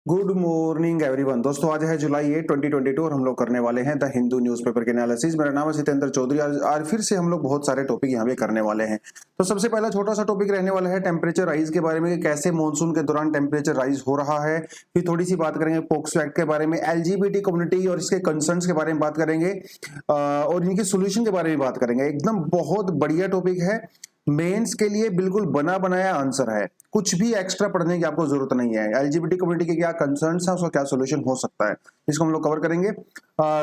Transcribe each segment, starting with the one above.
Good morning everyone. दोस्तों आज है जुलाई 8 2022 और हम लोग करने वाले हैं द हिंदू न्यूज़पेपर के एनालिसिस। मेरा नाम है जितेंद्र चौधरी। आज फिर से हम लोग बहुत सारे टॉपिक यहाँ पे करने वाले हैं। तो सबसे पहला छोटा सा टॉपिक रहने वाला है टेम्परेचर राइज के बारे में कि कैसे मॉनसून के दौरान टेम्परेचर राइज हो रहा है। फिर थोड़ी सी बात करेंगे पोक्सो एक्ट के बारे में, एलजीबीटी कम्युनिटी और इसके कंसर्न्स के बारे में बात करेंगे और इनके सोल्यूशन के बारे में बात करेंगे। एकदम बहुत बढ़िया टॉपिक है, मेंस के लिए बिल्कुल बना बनाया आंसर है, कुछ भी एक्स्ट्रा पढ़ने की आपको जरूरत नहीं है। एलजीबीटी कम्युनिटी के क्या कंसर्न्स हैं, उसका क्या सॉल्यूशन हो सकता है, इसको हम लोग कवर करेंगे।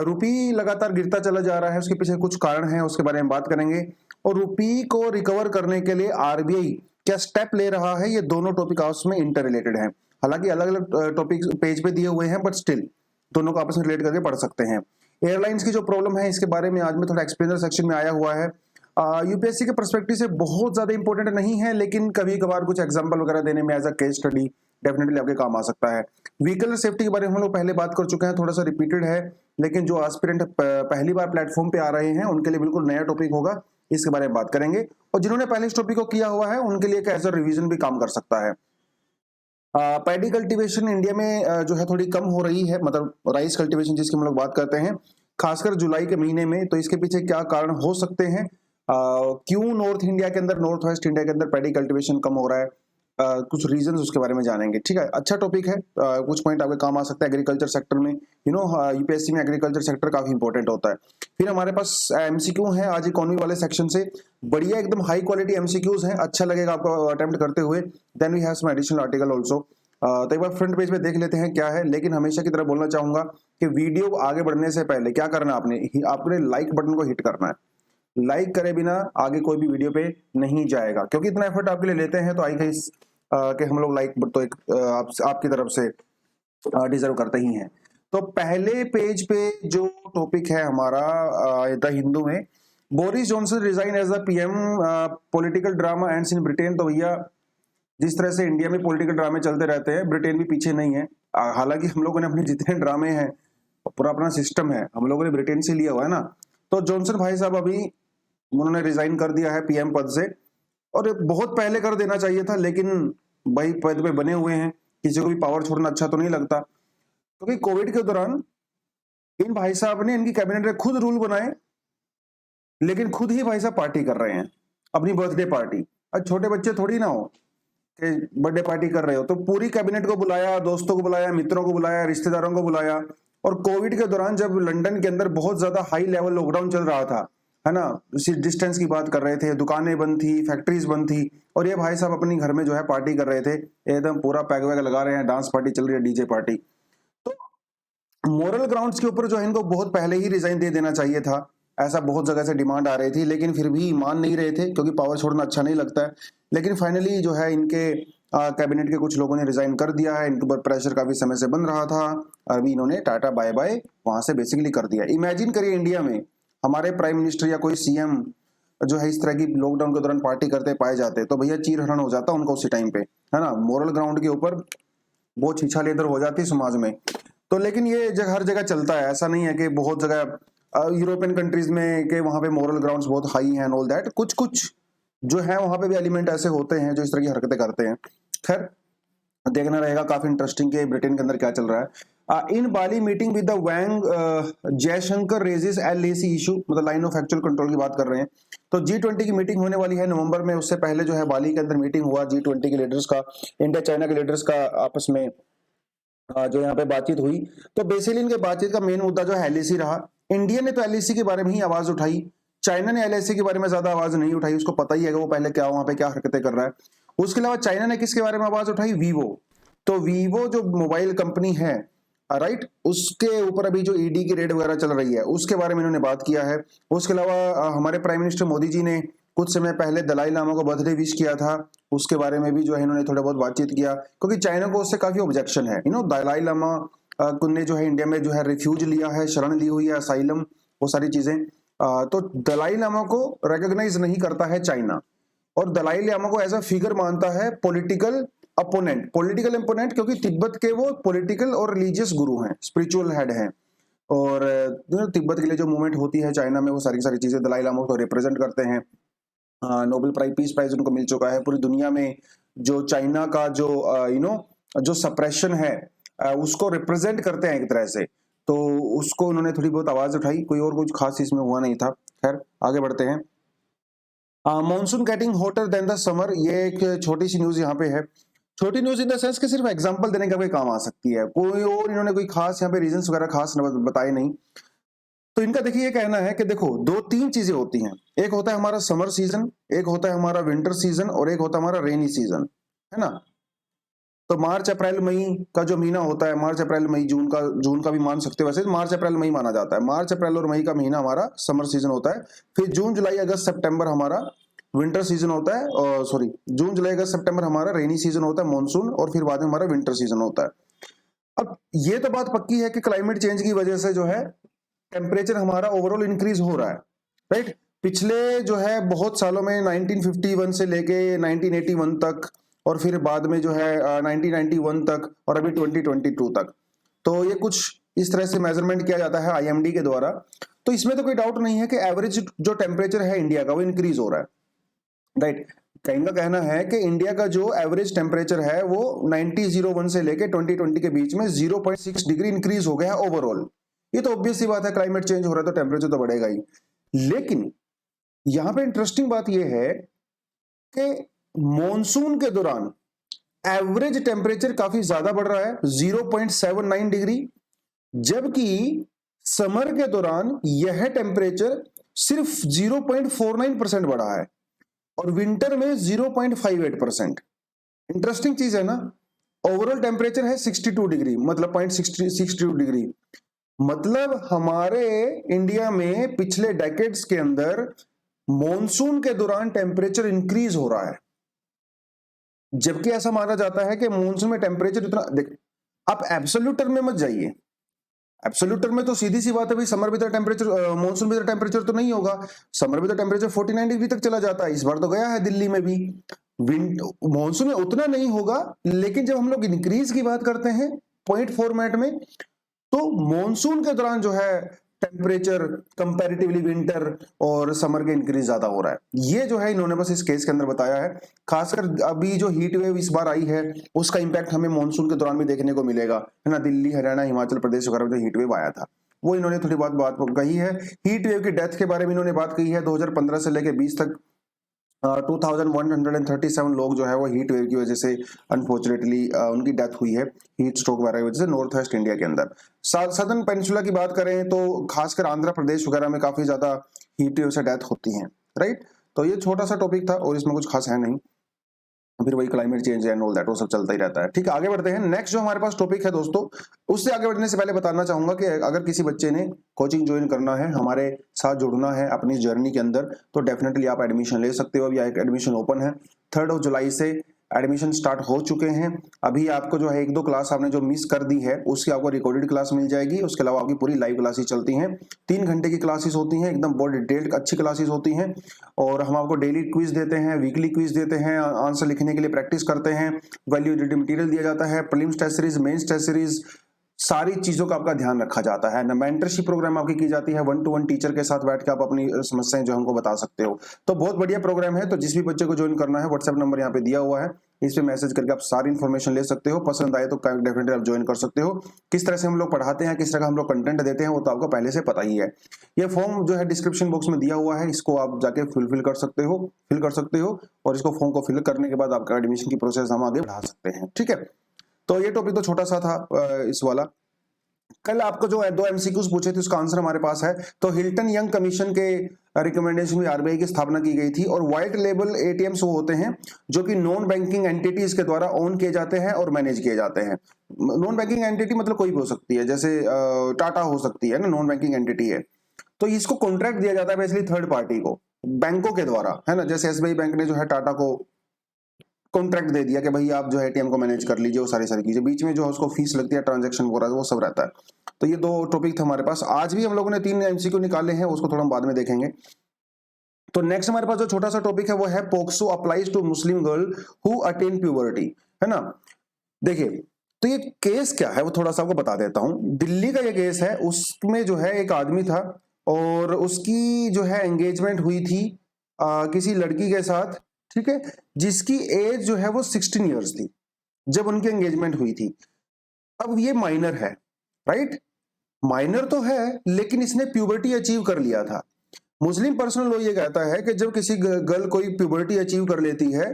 रुपी लगातार गिरता चला जा रहा है, उसके पीछे कुछ कारण हैं, उसके बारे में बात करेंगे। और रुपी को रिकवर करने के लिए आरबीआई क्या स्टेप ले रहा है, ये दोनों टॉपिक आपस में इंटर रिलेटेड है। हालांकि अलग अलग टॉपिक पेज पे दिए हुए हैं, बट स्टिल दोनों को आपस में रिलेट करके पढ़ सकते हैं। एयरलाइंस की जो प्रॉब्लम है, इसके बारे में आज में थोड़ा एक्सप्लेनर सेक्शन में आया हुआ है। यूपीएससी के पर्सपेक्टिव से बहुत ज्यादा इंपॉर्टेंट नहीं है, लेकिन कभी कभार कुछ एग्जांपल वगैरह देने में as a case study definitely आपके काम आ सकता है। व्हीकल सेफ्टी के बारे में हम लोग पहले बात कर चुके हैं, थोड़ा सा रिपीटेड है, लेकिन जो एस्पिरेंट पहली बार प्लेटफॉर्म पे आ रहे हैं उनके लिए बिल्कुल नया टॉपिक होगा, इसके बारे में बात करेंगे। और जिन्होंने पहले इस टॉपिक को किया हुआ है उनके लिए एज अ रिविजन भी काम कर सकता है। पैडी कल्टीवेशन इंडिया में जो है थोड़ी कम हो रही है, मतलब राइस कल्टीवेशन जिसकी हम लोग बात करते हैं, खासकर जुलाई के महीने में। तो इसके पीछे क्या कारण हो सकते हैं, क्यों नॉर्थ इंडिया के अंदर, नॉर्थ वेस्ट इंडिया के अंदर पैडी कल्टीवेशन कम हो रहा है, कुछ रीजंस उसके बारे में जानेंगे। ठीक है, अच्छा टॉपिक है, कुछ पॉइंट आपके काम आ सकता है एग्रीकल्चर सेक्टर में। यूपीएससी में एग्रीकल्चर सेक्टर काफी इंपॉर्टेंट होता है। फिर हमारे पास एमसीक्यू है आज इकोनॉमी वाले सेक्शन से, बढ़िया एकदम हाई क्वालिटी एमसीक्यूज हैं, अच्छा लगेगा आपको अटेम्प्ट करते हुए। Then we have some additional article also. तो एक बार फ्रंट पेज पे देख लेते हैं क्या है, लेकिन हमेशा की तरह बोलना चाहूंगा कि वीडियो आगे बढ़ने से पहले क्या करना है, आपने लाइक बटन को हिट करना है। लाइक करे बिना आगे कोई भी वीडियो पे नहीं जाएगा, क्योंकि इतना एफर्ट आपके लिए लेते हैं तो आई गेस कि हम लोग लाइक तो एक आपकी तरफ से डिजर्व करते ही हैं। तो पहले पेज पे जो टॉपिक है हमारा द हिंदू में, Boris Johnson resign as the PM, political drama ends in Britain. तो भैया जिस तरह से इंडिया में पॉलिटिकल ड्रामे चलते रहते हैं, ब्रिटेन भी पीछे नहीं है। हालांकि हम लोगों ने अपने जितने ड्रामे हैं, पूरा अपना सिस्टम है, हम लोगों ने ब्रिटेन से लिया हुआ है ना। तो जॉनसन भाई साहब अभी उन्होंने रिजाइन कर दिया है पीएम पद से, और बहुत पहले कर देना चाहिए था, लेकिन भाई पद पे बने हुए हैं, किसी को भी पावर छोड़ना अच्छा तो नहीं लगता। क्योंकि कोविड के दौरान इन भाई साहब ने, इनकी कैबिनेट ने खुद रूल बनाए, लेकिन खुद ही भाई साहब पार्टी कर रहे हैं, अपनी बर्थडे पार्टी। अब छोटे बच्चे थोड़ी ना हो कि बर्थडे पार्टी कर रहे हो, तो पूरी कैबिनेट को बुलाया, दोस्तों को बुलाया, मित्रों को बुलाया, रिश्तेदारों को बुलाया। और कोविड के दौरान जब लंदन के अंदर बहुत ज्यादा हाई लेवल लॉकडाउन चल रहा था, है ना, डिस्टेंस की बात कर रहे थे, दुकानें बंद थी, फैक्ट्रीज बंद थी, और ये भाई साहब अपनी घर में जो है पार्टी कर रहे थे, एकदम पूरा पैग वैग लगा रहे हैं, डांस पार्टी चल रही है, डीजे पार्टी। तो मोरल ग्राउंड्स के ऊपर जो है इनको बहुत पहले ही रिजाइन दे देना चाहिए था, ऐसा बहुत जगह से डिमांड आ रही थी, लेकिन फिर भी मान नहीं रहे थे, क्योंकि पावर छोड़ना अच्छा नहीं लगता है। लेकिन फाइनली जो है इनके कैबिनेट के कुछ लोगों ने रिजाइन कर दिया है, इनके ऊपर प्रेशर काफी समय से बन रहा था, अभी इन्होंने टाटा बाय बाय वहां से बेसिकली कर दिया। इमेजिन करिए इंडिया में हमारे प्राइम मिनिस्टर या कोई सीएम जो है इस तरह की लॉकडाउन के दौरान पार्टी करते पाए जाते, तो भैया चीर हरण हो जाता उनका उसी टाइम पे, है ना। मोरल ग्राउंड के ऊपर बहुत छीछा लेदर हो जाती समाज में। तो लेकिन ये हर जगह चलता है, ऐसा नहीं है कि बहुत जगह यूरोपियन कंट्रीज में के वहां पे मोरल ग्राउंड्स बहुत हाई हैं एंड ऑल दैट, कुछ कुछ जो है वहां पे भी एलिमेंट ऐसे होते हैं जो इस तरह की हरकतें करते हैं। खैर देखना रहेगा, काफी इंटरेस्टिंग के ब्रिटेन के अंदर क्या चल रहा है। In Bali meeting with the Wang Jaishankar raises LAC issue, मतलब लाइन ऑफ एक्चुअल कंट्रोल की बात कर रहे हैं। तो G20 की मीटिंग होने वाली है नवंबर में, उससे पहले जो है बाली के अंदर मीटिंग हुआ G20 के लीडर्स का, इंडिया चाइना के लीडर्स का आपस में जो यहाँ पे बातचीत हुई। तो बेसिकली इनके बातचीत का मेन मुद्दा जो है एलएसी रहा। इंडिया ने तो एलएसी के बारे में ही आवाज उठाई, चाइना ने एलएसी के बारे में ज्यादा आवाज नहीं उठाई, उसको पता ही है कि वो पहले क्या वहां पे क्या हरकतें कर रहा है। उसके अलावा चाइना ने किसके बारे में आवाज उठाई, वीवो। तो वीवो जो मोबाइल कंपनी है, राइट, उसके ऊपर अभी जो ईडी की रेड वगैरह चल रही है उसके बारे में इन्होंने बात किया है। उसके अलावा हमारे प्राइम मिनिस्टर मोदी जी ने कुछ समय पहले दलाई लामा को बर्थडे विश किया था, उसके बारे में भी जो है इन्होंने थोड़ा बहुत बातचीत किया, क्योंकि चाइना को उससे काफी ऑब्जेक्शन है। दलाई लामा ने जो है इंडिया में जो है रिफ्यूज लिया है, शरण ली हुई है, असाइलम, वो सारी चीजें। तो दलाई लामा को रिकॉग्नाइज नहीं करता है चाइना, और दलाई लामा को एज अ फिगर मानता है पॉलिटिकल अपोनेंट, क्योंकि तिब्बत के वो पॉलिटिकल और रिलीजियस गुरु हैं, स्पिरिचुअल हेड हैं। और तिब्बत के लिए जो मूवमेंट होती है चाइना में, वो सारी सारी चीजें दलाई लामा को रिप्रेजेंट करते हैं। नोबेल प्राइज, पीस प्राइज उनको मिल चुका है। पूरी दुनिया में जो चाइना का जो जो सप्रेशन है उसको रिप्रेजेंट करते हैं एक तरह से, तो उसको उन्होंने थोड़ी बहुत आवाज उठाई, कोई और कुछ खास इसमें हुआ नहीं था। खैर आगे बढ़ते हैं। Monsoon getting hotter then the summer, ये एक छोटी सी न्यूज यहाँ पे है। छोटी न्यूज इन द सेंस कि सिर्फ एग्जांपल देने का भी काम आ सकती है, कोई और इन्होंने कोई खास यहाँ पे रीजंस वगैरह खास बताए नहीं। तो इनका देखिए ये कहना है कि देखो दो तीन चीजें होती हैं, एक होता है हमारा समर सीजन, एक होता है हमारा विंटर सीजन, और एक होता है हमारा रेनी सीजन, है ना। तो मार्च अप्रैल मई का जो महीना होता है, मार्च अप्रैल मई जून का भी मान सकते हो, वैसे मार्च अप्रैल मई माना जाता है। मार्च अप्रैल और मई का महीना हमारा समर सीजन होता है। फिर जून जुलाई अगस्त सितंबर हमारा विंटर सीजन होता है, और सॉरी जून जुलाई अगस्त सितंबर हमारा रेनी सीजन होता है, मानसून, और फिर बाद में हमारा विंटर सीजन होता है। अब ये तो बात पक्की है कि क्लाइमेट चेंज की वजह से जो है टेम्परेचर हमारा ओवरऑल इंक्रीज हो रहा है, राइट। पिछले जो है बहुत सालों में 1951 से लेके 1981 तक, और फिर बाद में जो है 1991 तक, और अभी 2022 तक, तो ये कुछ इस तरह से मेजरमेंट किया जाता है आईएमडी के द्वारा। तो इसमें तो कोई डाउट नहीं है कि एवरेज जो टेम्परेचर है इंडिया का वो इंक्रीज हो रहा है, राइट। कहीं का कहना है कि इंडिया का जो एवरेज टेम्परेचर है वो 1901 से लेके 2020 के बीच में 0.6 डिग्री इंक्रीज हो गया है ओवरऑल। ये तो ऑब्वियस सी बात है, क्लाइमेट चेंज हो रहा है तो टेम्परेचर तो बढ़ेगा ही। लेकिन यहां पे इंटरेस्टिंग बात यह है कि मॉनसून के दौरान एवरेज टेम्परेचर काफी ज्यादा बढ़ रहा है 0.79 डिग्री, जबकि समर के दौरान यह टेम्परेचर सिर्फ 0.49% बढ़ा है, और विंटर में 0.58%। इंटरेस्टिंग चीज है ना। ओवरऑल टेम्परेचर है 62 डिग्री, मतलब 0.62 डिग्री, मतलब हमारे इंडिया में पिछले डेकेड्स के अंदर मॉनसून के दौरान टेम्परेचर इंक्रीज हो रहा है। जबकि ऐसा माना जाता है कि मॉनसून में टेम्परेचर इतना, देख आप एब्सोल्यूट टर्म में मत जाइए। एब्सोल्यूट टर्म में तो सीधी सी बात है भाई, समर में तो टेम्परेचर, मॉनसून में तो टेम्परेचर तो नहीं होगा। समर में तो टेम्परेचर 49 डिग्री तक चला जाता है, इस बार तो गया है दिल्ली में भी। मॉनसून में उतना नहीं होगा, लेकिन जब हम लोग इंक्रीज की बात करते हैं पॉइंट फॉर्मेट में, तो मॉनसून के दौरान जो है टेम्परेचर कंपैरेटिवली विंटर और समर के इंक्रीज ज्यादा हो रहा है। ये जो है इन्होंने बस इस केस के अंदर बताया है। खासकर अभी जो हीट वेव इस बार आई है उसका इंपैक्ट हमें मॉनसून के दौरान भी देखने को मिलेगा, है ना। दिल्ली, हरियाणा, हिमाचल प्रदेश वगैरह में जो हीट वेव आया था, वो इन्होंने थोड़ी बात कही है। हीट वेव की डेथ के बारे में इन्होंने बात कही है। 2015 से लेकर 20 तक 2137 लोग जो है वो हीट वेव की वजह से अनफॉर्चुनेटली उनकी डेथ हुई है, हीट स्ट्रोक वगैरह की वजह से, नॉर्थ वेस्ट इंडिया के अंदर। सदर्न पेनिनसुला की बात करें तो खासकर आंध्र प्रदेश वगैरह में काफी ज्यादा हीट वेव से डेथ होती है, राइट। तो ये छोटा सा टॉपिक था और इसमें कुछ खास है नहीं, फिर वही climate change and all that वो सब चलता ही रहता है। ठीक है, आगे बढ़ते हैं। नेक्स्ट जो हमारे पास टॉपिक है दोस्तों, उससे आगे बढ़ने से पहले बताना चाहूंगा कि अगर किसी बच्चे ने कोचिंग ज्वाइन करना है, हमारे साथ जुड़ना है अपनी जर्नी के अंदर, तो डेफिनेटली आप एडमिशन ले सकते हो। अभी एडमिशन ओपन है, 3 जुलाई से एडमिशन स्टार्ट हो चुके हैं। अभी आपको जो है 1-2 क्लास आपने जो मिस कर दी है उसकी आपको रिकॉर्डेड क्लास मिल जाएगी। उसके अलावा आपकी पूरी लाइव क्लासेस चलती हैं, 3 घंटे की क्लासेस होती हैं, एकदम बहुत डिटेल्ड अच्छी क्लासेस होती हैं। और हम आपको डेली क्विज देते हैं, वीकली क्विज देते हैं, आंसर लिखने के लिए प्रैक्टिस करते हैं, वैल्यू एडिटिव मटेरियल दिया जाता है, prelims test series, mains test series, सारी चीजों का आपका ध्यान रखा जाता है ना। मेंटरशिप प्रोग्राम आपकी की जाती है, 1-to-1 टीचर के साथ बैठ के आप अपनी समस्याएं जो हमको बता सकते हो। तो बहुत बढ़िया प्रोग्राम है। तो जिस भी बच्चे को ज्वाइन करना है, व्हाट्सएप नंबर यहाँ पे दिया हुआ है, इस पे मैसेज करके आप सारी इन्फॉर्मेशन ले सकते हो। पसंद आए तो डेफिनेटली आप ज्वाइन कर सकते हो। किस तरह से हम लोग पढ़ाते हैं, किस तरह का हम लोग कंटेंट देते हैं, वो तो आपको पहले से पता ही है। ये फॉर्म जो है डिस्क्रिप्शन बॉक्स में दिया हुआ है, इसको आप जाके फिल कर सकते हो, और इसको फॉर्म को फिल करने के बाद आपका एडमिशन की प्रोसेस हम आगे बढ़ा सकते हैं। ठीक है, तो ये टॉपिक तो छोटा सा था इस वाला। कल आपको जो है 2 एमसीक्यूज पूछे थे, उसका आंसर हमारे पास है। तो हिल्टन यंग कमीशन के रिकमेंडेशन में आरबीआई की स्थापना की गई थी, और व्हाइट लेबल एटीएम्स वो होते हैं जो कि नॉन बैंकिंग एंटिटीज के द्वारा ओन किए जाते हैं और मैनेज किए जाते हैं। नॉन बैंकिंग एंटिटी मतलब कोई भी हो सकती है, जैसे टाटा हो सकती है ना, नॉन बैंकिंग एंटिटी है। तो इसको कॉन्ट्रैक्ट दिया जाता है बेसिकली थर्ड पार्टी को, बैंकों के द्वारा, है ना। जैसे एसबीआई बैंक ने जो है टाटा को कॉन्ट्रैक्ट दे दिया कि भाई आप जो है एटीएम को मैनेज कर लीजिए, वो सारी चीजें, बीच में जो उसको फीस लगती है, ट्रांजैक्शन हो रहा है, वो सब रहता है। तो ये 2 टॉपिक थे हमारे पास। आज भी हम लोगों ने 3 एमसीक्यू निकाले हैं, उसको थोड़ा हम बाद में देखेंगे। तो नेक्स्ट हमारे पास जो छोटा सा टॉपिक है वो है POCSO applies to Muslim girl who attain puberty, है ना। देखिए, तो ये केस क्या है वो थोड़ा सा आपको बता देता हूं। दिल्ली का ये केस है, उसमें जो है एक आदमी था और उसकी जो है एंगेजमेंट हुई थी किसी लड़की के साथ, ठीक है, जिसकी एज जो है वो 16 ईयर्स थी जब उनकी एंगेजमेंट हुई थी। अब ये माइनर है, राइट, माइनर तो है लेकिन इसने प्यूबर्टी अचीव कर लिया था। मुस्लिम पर्सनल लॉ ये कहता है कि जब किसी गर्ल कोई प्यूबर्टी अचीव कर लेती है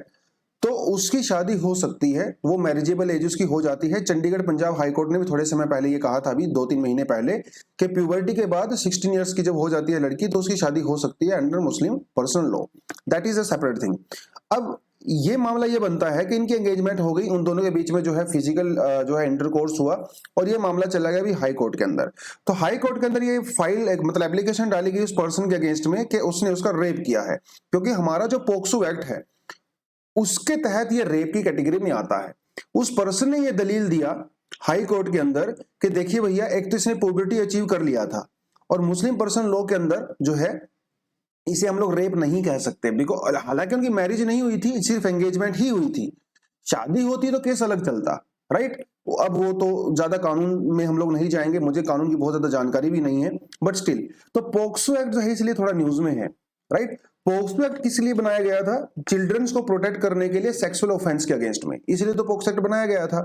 तो उसकी शादी हो सकती है, वो मैरिजेबल एज उसकी हो जाती है। चंडीगढ़ पंजाब हाई कोर्ट ने भी थोड़े समय पहले ये कहा था, अभी 2-3 महीने पहले, कि प्यूबर्टी के बाद 16 इयर्स की जब हो जाती है लड़की तो उसकी शादी हो सकती है under Muslim personal law. That is a separate thing. अब ये मामला ये बनता है कि इनकी एंगेजमेंट हो गई, उन दोनों के बीच में जो है फिजिकल जो है इंटरकोर्स हुआ और ये मामला चला गया अभी हाई कोर्ट के अंदर। तो हाई कोर्ट के अंदर ये फाइल मतलब एप्लीकेशन डाली गई उस पर्सन के अगेंस्ट में कि उसने उसका रेप किया है, क्योंकि हमारा जो पोक्सो एक्ट है उसके तहत ये रेप की कैटेगरी में आता है। उस पर्सन ने ये दलील दिया हाई कोर्ट के अंदर कि देखिए भैया, एक तो इसने प्यूबर्टी अचीव कर लिया था और मुस्लिम पर्सन लॉ के अंदर जो है इसे हम लोग रेप नहीं कह सकते, बिकॉज हालांकि उनकी मैरिज नहीं हुई थी, सिर्फ एंगेजमेंट ही हुई थी। शादी होती तो केस अलग चलता, राइट। अब वो तो ज्यादा कानून में हम लोग नहीं जाएंगे, मुझे कानून की बहुत ज्यादा जानकारी भी नहीं है, बट स्टिल तो पोक्सो एक्ट जो है इसलिए थोड़ा न्यूज में है, राइट। पोक्सो एक्ट किस लिए बनाया गया था? चिल्ड्रंस को प्रोटेक्ट करने के लिए, सेक्सुअल ऑफेंस के अगेंस्ट में, इसलिए तो पोक्सो एक्ट बनाया गया था,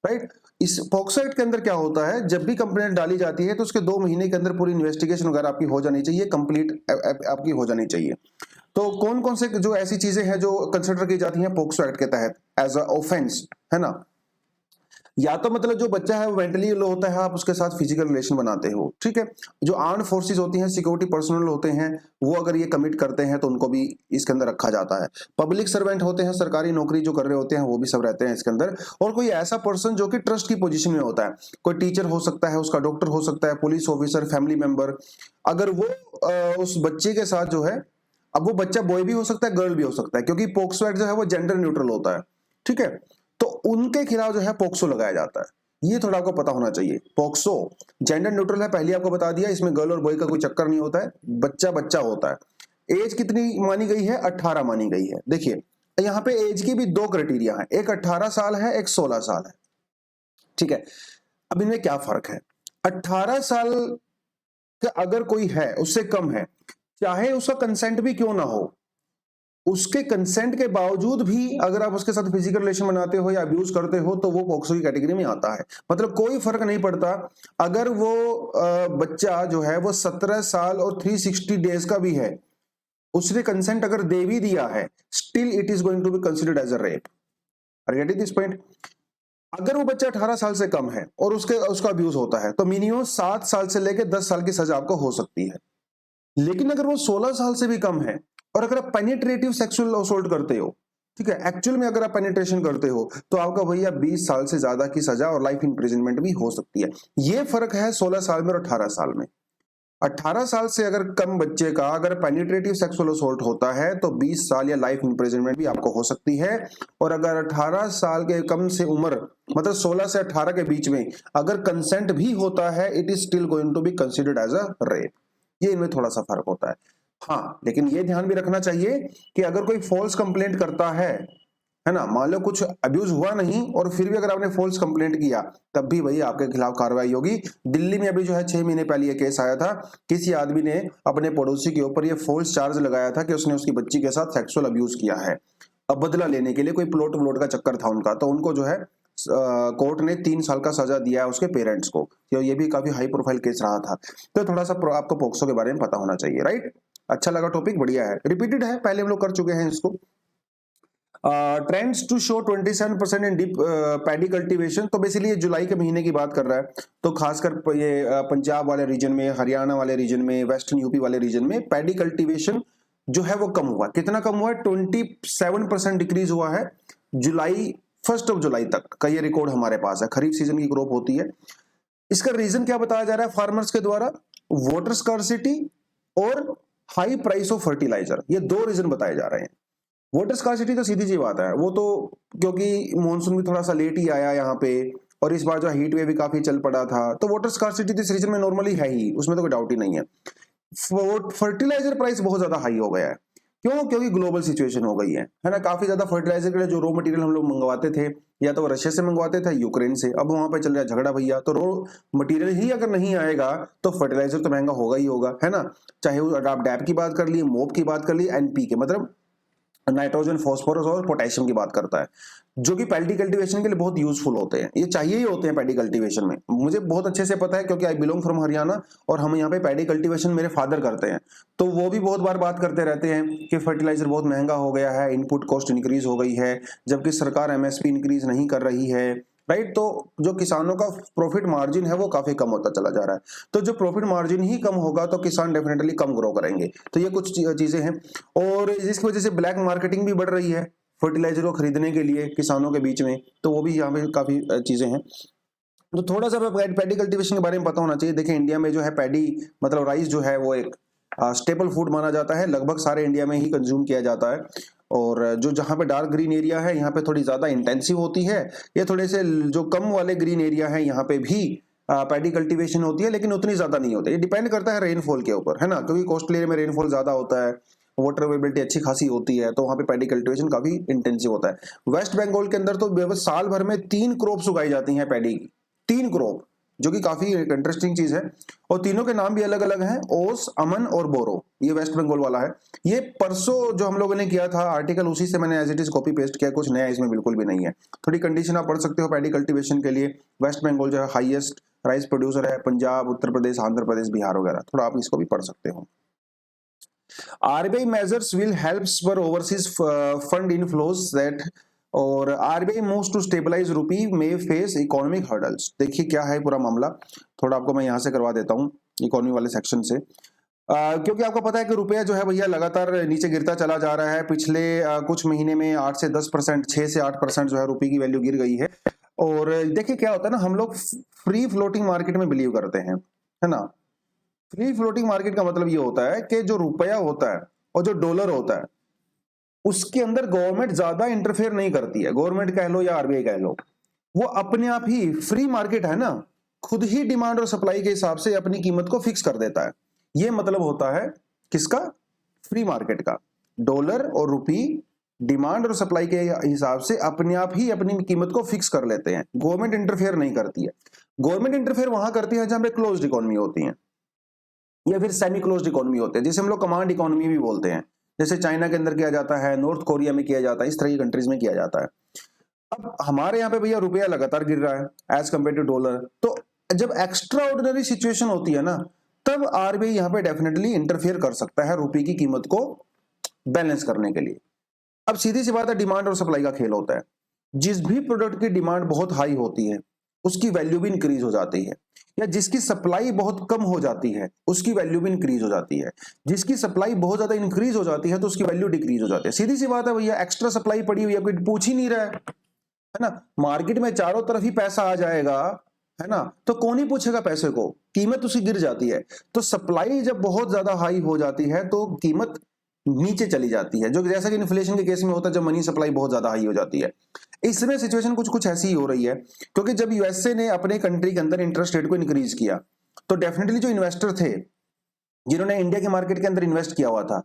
राइट। इस पोक्सो एक्ट के अंदर क्या होता है, जब भी कंप्लेंट डाली जाती है तो उसके 2 महीने के अंदर पूरी इन्वेस्टिगेशन वगैरह आपकी हो जानी चाहिए, कंप्लीट आपकी हो जानी चाहिए। तो कौन कौन से जो ऐसी चीजें हैं जो कंसिडर की जाती हैं पोक्सो एक्ट के तहत एज अ ऑफेंस, है ना? या तो मतलब जो बच्चा है वो मेंटली लो होता है, आप उसके साथ फिजिकल रिलेशन बनाते हो, ठीक है। जो आर्म्ड फोर्सेस होती हैं, सिक्योरिटी पर्सनल होते हैं, वो अगर ये कमिट करते हैं तो उनको भी इसके अंदर रखा जाता है। पब्लिक सर्वेंट होते हैं, सरकारी नौकरी जो कर रहे होते हैं वो भी सब रहते हैं इसके अंदर। और कोई ऐसा पर्सन जो कि ट्रस्ट की पोजीशन में होता है, कोई टीचर हो सकता है, उसका डॉक्टर हो सकता है, पुलिस ऑफिसर, फैमिली मेंबर, अगर वो उस बच्चे के साथ जो है, अब वो बच्चा बॉय भी हो सकता है, गर्ल भी हो सकता है, क्योंकि पोक्सो एक्ट जो है वो जेंडर न्यूट्रल होता है, ठीक है। तो उनके खिलाफ जो है पोक्सो लगाया जाता है, ये थोड़ा आपको पता होना चाहिए। पोक्सो जेंडर न्यूट्रल है, पहले आपको बता दिया, इसमें गर्ल और बॉय का कोई चक्कर नहीं होता है, बच्चा बच्चा होता है। एज कितनी मानी गई है? 18 मानी गई है। देखिए यहाँ पे एज की भी 2 क्राइटेरिया है, एक 18 साल है, एक 16 साल है, ठीक है। अब इनमें क्या फर्क है? 18 साल का अगर कोई है, उससे कम है, चाहे उसका कंसेंट भी क्यों ना हो, उसके कंसेंट के बावजूद भी अगर आप उसके साथ फिजिकल रिलेशन बनाते हो या अब्यूज करते हो तो वो पॉक्सो की कैटेगरी में आता है। मतलब कोई फर्क नहीं पड़ता, अगर वो बच्चा जो है वो 17 साल और 360 डेज का भी है, उसने कंसेंट अगर दे भी दिया है, still it is going to be considered as a rape. Are you getting this point? अगर वो बच्चा 18 साल से कम है और उसका अब्यूज होता है तो मिनिमम 7 साल से लेकर 10 साल की सजा आपको हो सकती है। लेकिन अगर वो 16 साल से भी कम है और अगर आप पेनिट्रेटिव सेक्सुअल असोल्ट करते हो, ठीक है, एक्चुअल में अगर आप पेनिट्रेशन करते हो तो आपका भैया 20 साल से ज्यादा की सजा और लाइफ इंप्रिजनमेंट भी हो सकती है। ये फर्क है 16 साल में और 18 साल में। 18 साल से अगर कम बच्चे का अगर पेनिट्रेटिव सेक्सुअल असोल्ट होता है तो 20 साल या लाइफ इंप्रिजनमेंट भी आपको हो सकती है। और अगर 18 साल के कम से उम्र, मतलब 16 से 18 के बीच में अगर कंसेंट भी होता है, it is still going to be considered as a rape. ये इनमें थोड़ा सा फर्क होता है। हाँ, लेकिन ये ध्यान भी रखना चाहिए कि अगर कोई फॉल्स कंप्लेंट करता है ना, मान लो कुछ अब्यूज हुआ नहीं और फिर भी अगर आपने फॉल्स कंप्लेंट किया, तब भी भाई आपके खिलाफ कार्रवाई होगी। दिल्ली में अभी जो है 6 महीने पहले ये केस आया था, किसी आदमी ने अपने पड़ोसी के ऊपर ये फॉल्स चार्ज लगाया था कि उसने उसकी बच्ची के साथ सेक्सुअल अब्यूज किया है। अब बदला लेने के लिए कोई प्लॉट व्लॉट का चक्कर था उनका, तो उनको जो है कोर्ट ने 3 साल का सजा दिया है उसके पेरेंट्स को। तो ये भी काफी हाई प्रोफाइल केस रहा था। तो थोड़ा सा आपको पोक्सो के बारे में पता होना चाहिए, राइट। अच्छा लगा टॉपिक, बढ़िया है, रिपीटेड है, पहले हम लोग कर चुके हैं इसको। Trends to show 27% in deep paddy cultivation. तो बेसिकली ये जुलाई के महीने की बात कर रहा है, तो खासकर ये पंजाब वाले रीजन में, हरियाणा वाले रीजन में, वेस्टर्न यूपी वाले रीजन में पैडी कल्टीवेशन जो है वो कम हुआ। कितना कम हुआ है? 27% डिक्रीज हुआ है जुलाई, 1 जुलाई तक का ये रिकॉर्ड हमारे पास है। खरीफ सीजन की क्रॉप होती है। इसका रीजन क्या बताया जा रहा है फार्मर्स के द्वारा? वाटर स्कार्सिटी और हाई प्राइस ऑफ फर्टिलाइजर, ये 2 रीजन बताए जा रहे हैं। वाटर स्कार्सिटी तो सीधी सी बात है, वो तो क्योंकि मॉनसून भी थोड़ा सा लेट ही आया यहाँ पे, और इस बार जो हीट वेव भी काफी चल पड़ा था, तो वाटर स्कार्सिटी तो इस रीजन में नॉर्मली है ही, उसमें तो कोई डाउट ही नहीं है। फर्टिलाइजर प्राइस बहुत ज्यादा हाई हो गया है। क्यों? क्योंकि ग्लोबल सिचुएशन हो गई है ना। काफी ज्यादा फर्टिलाइजर के लिए जो रॉ मटेरियल हम लोग मंगवाते थे, या तो रशिया से मंगवाते थे, यूक्रेन से, अब वहां पे चल रहा है झगड़ा भैया। तो रॉ मटेरियल ही अगर नहीं आएगा तो फर्टिलाइजर तो महंगा होगा ही होगा, है ना। चाहे आप डैप की बात कर ली, मोप की बात कर ली, एनपी के, मतलब नाइट्रोजन, फास्फोरस और पोटेशियम की बात करता है, जो कि पैडी कल्टीवेशन के लिए बहुत यूजफुल होते हैं। ये चाहिए ही होते हैं पैडी कल्टीवेशन में, मुझे बहुत अच्छे से पता है क्योंकि आई बिलोंग फ्रॉम हरियाणा और हम यहाँ पे पैडी कल्टीवेशन मेरे फादर करते हैं। तो वो भी बहुत बार बात करते रहते हैं कि फर्टिलाइजर बहुत महंगा हो गया है, इनपुट कॉस्ट इंक्रीज हो गई है, जबकि सरकार एमएसपी इंक्रीज नहीं कर रही है, राइट। तो जो किसानों का प्रॉफिट मार्जिन है वो काफी कम होता चला जा रहा है। तो जो प्रॉफिट मार्जिन ही कम होगा तो किसान डेफिनेटली कम ग्रो करेंगे। तो ये कुछ चीजें हैं, और जिसकी वजह से ब्लैक मार्केटिंग भी बढ़ रही है फर्टिलाइजर को खरीदने के लिए किसानों के बीच में, तो वो भी यहाँ पे काफी चीजें हैं। तो थोड़ा सा पैडी कल्टीवेशन के बारे में पता होना चाहिए। देखिए इंडिया में जो है पैडी मतलब राइस जो है वो एक स्टेपल फूड माना जाता है, लगभग सारे इंडिया में ही कंज्यूम किया जाता है। और जो जहाँ पे डार्क ग्रीन एरिया है यहाँ पे थोड़ी ज्यादा इंटेंसिव होती है, ये थोड़े से जो कम वाले ग्रीन एरिया है यहाँ पे भी पैडी कल्टीवेशन होती है, लेकिन उतनी ज्यादा नहीं होती। ये डिपेंड करता है रेनफॉल के ऊपर, है ना, क्योंकि कोस्टल एरिया में रेनफॉल ज्यादा होता है, वाटर अवेलेबिलिटी अच्छी खासी होती है, तो वहाँ पे पैडी कल्टीवेशन काफी इंटेंसिव होता है। वेस्ट बंगाल के अंदर तो साल भर में 3 क्रॉप्स उगाई जाती हैं पैडी की, 3 क्रॉप, जो कि काफी इंटरेस्टिंग चीज है। और तीनों के नाम भी अलग अलग हैं, ओस, अमन और बोरो। ये वेस्ट बंगाल वाला है। ये परसों जो हम लोगों ने किया था आर्टिकल, उसी से मैंने as it is copy paste किया, कुछ नया इसमें बिल्कुल भी नहीं है। थोड़ी कंडीशन आप पढ़ सकते हो पैडी कल्टीवेशन के लिए। वेस्ट बंगाल जो है हाईएस्ट राइस प्रोड्यूसर है, पंजाब, उत्तर प्रदेश, आंध्र प्रदेश, बिहार वगैरह, थोड़ा आप इसको भी पढ़ सकते हो। RBI measures will help spur overseas fund inflows that, और RBI moves to stabilize rupee may face economic hurdles। देखिए क्या है पूरा मामला, थोड़ा आपको मैं यहाँ से करवा देता हूँ इकोनॉमी वाले सेक्शन से। क्योंकि आपको पता है कि रुपया जो है भैया लगातार नीचे गिरता चला जा रहा है। पिछले कुछ महीने में 8 से 10%, 6 से 8% जो है रुपये की वैल्यू गिर गई है। और देखिए क्या होता है ना, हम लोग फ्री फ्लोटिंग मार्केट में बिलीव करते हैं, है ना। फ्री फ्लोटिंग मार्केट का मतलब ये होता है कि जो रुपया होता है और जो डॉलर होता है उसके अंदर गवर्नमेंट ज्यादा इंटरफेयर नहीं करती है। गवर्नमेंट कह लो या आरबीआई कह लो, वो अपने आप ही, फ्री मार्केट है ना, खुद ही डिमांड और सप्लाई के हिसाब से अपनी कीमत को फिक्स कर देता है। ये मतलब होता है किसका? फ्री मार्केट का। डॉलर और रुपी डिमांड और सप्लाई के हिसाब से अपने आप ही अपनी कीमत को फिक्स कर लेते हैं, गवर्नमेंट इंटरफेयर नहीं करती है। गवर्नमेंट इंटरफेयर वहां करती है जहां पे क्लोज्ड इकोनॉमी होती है या फिर सेमी क्लोज्ड इकोनॉमी होते हैं, जिसे हम लोग कमांड इकोनॉमी भी बोलते हैं। जैसे चाइना के अंदर किया जाता है, नॉर्थ कोरिया में किया जाता है, इस तरह की कंट्रीज में किया जाता है। अब हमारे यहाँ पे भैया रुपया लगातार गिर रहा है एज कंपेयर टू डॉलर, तो जब एक्स्ट्रा ऑर्डिनरी सिचुएशन होती है ना, तब आरबीआई यहाँ पे डेफिनेटली इंटरफेयर कर सकता है रुपये की कीमत को बैलेंस करने के लिए। अब सीधी सी बात है, डिमांड और सप्लाई का खेल होता है। जिस भी प्रोडक्ट की डिमांड बहुत हाई होती है उसकी वैल्यू भी इंक्रीज हो जाती है, या जिसकी सप्लाई बहुत कम हो जाती है उसकी वैल्यू भी इंक्रीज हो जाती है। जिसकी सप्लाई बहुत ज्यादा इंक्रीज हो जाती है तो उसकी वैल्यू डिक्रीज हो जाती है। सीधी सी बात है भैया, एक्स्ट्रा सप्लाई पड़ी हुई है, कोई पूछ ही नहीं रहा है ना। मार्केट में चारों तरफ ही पैसा आ जाएगा, है ना, तो कौन ही पूछेगा पैसे को, कीमत उसकी गिर जाती है। तो सप्लाई जब बहुत ज्यादा हाई हो जाती है तो कीमत नीचे चली जाती है, जो जैसा कि इन्फ्लेशन के केस में होता है जब मनी सप्लाई बहुत ज्यादा हाई हो जाती है। इसमें सिचुएशन कुछ कुछ ऐसी ही हो रही है, क्योंकि जब यूएसए ने अपने कंट्री के अंदर इंटरेस्ट रेट को इंक्रीज किया तो डेफिनेटली जो इन्वेस्टर थे जिन्होंने इंडिया के मार्केट के अंदर इन्वेस्ट किया हुआ था,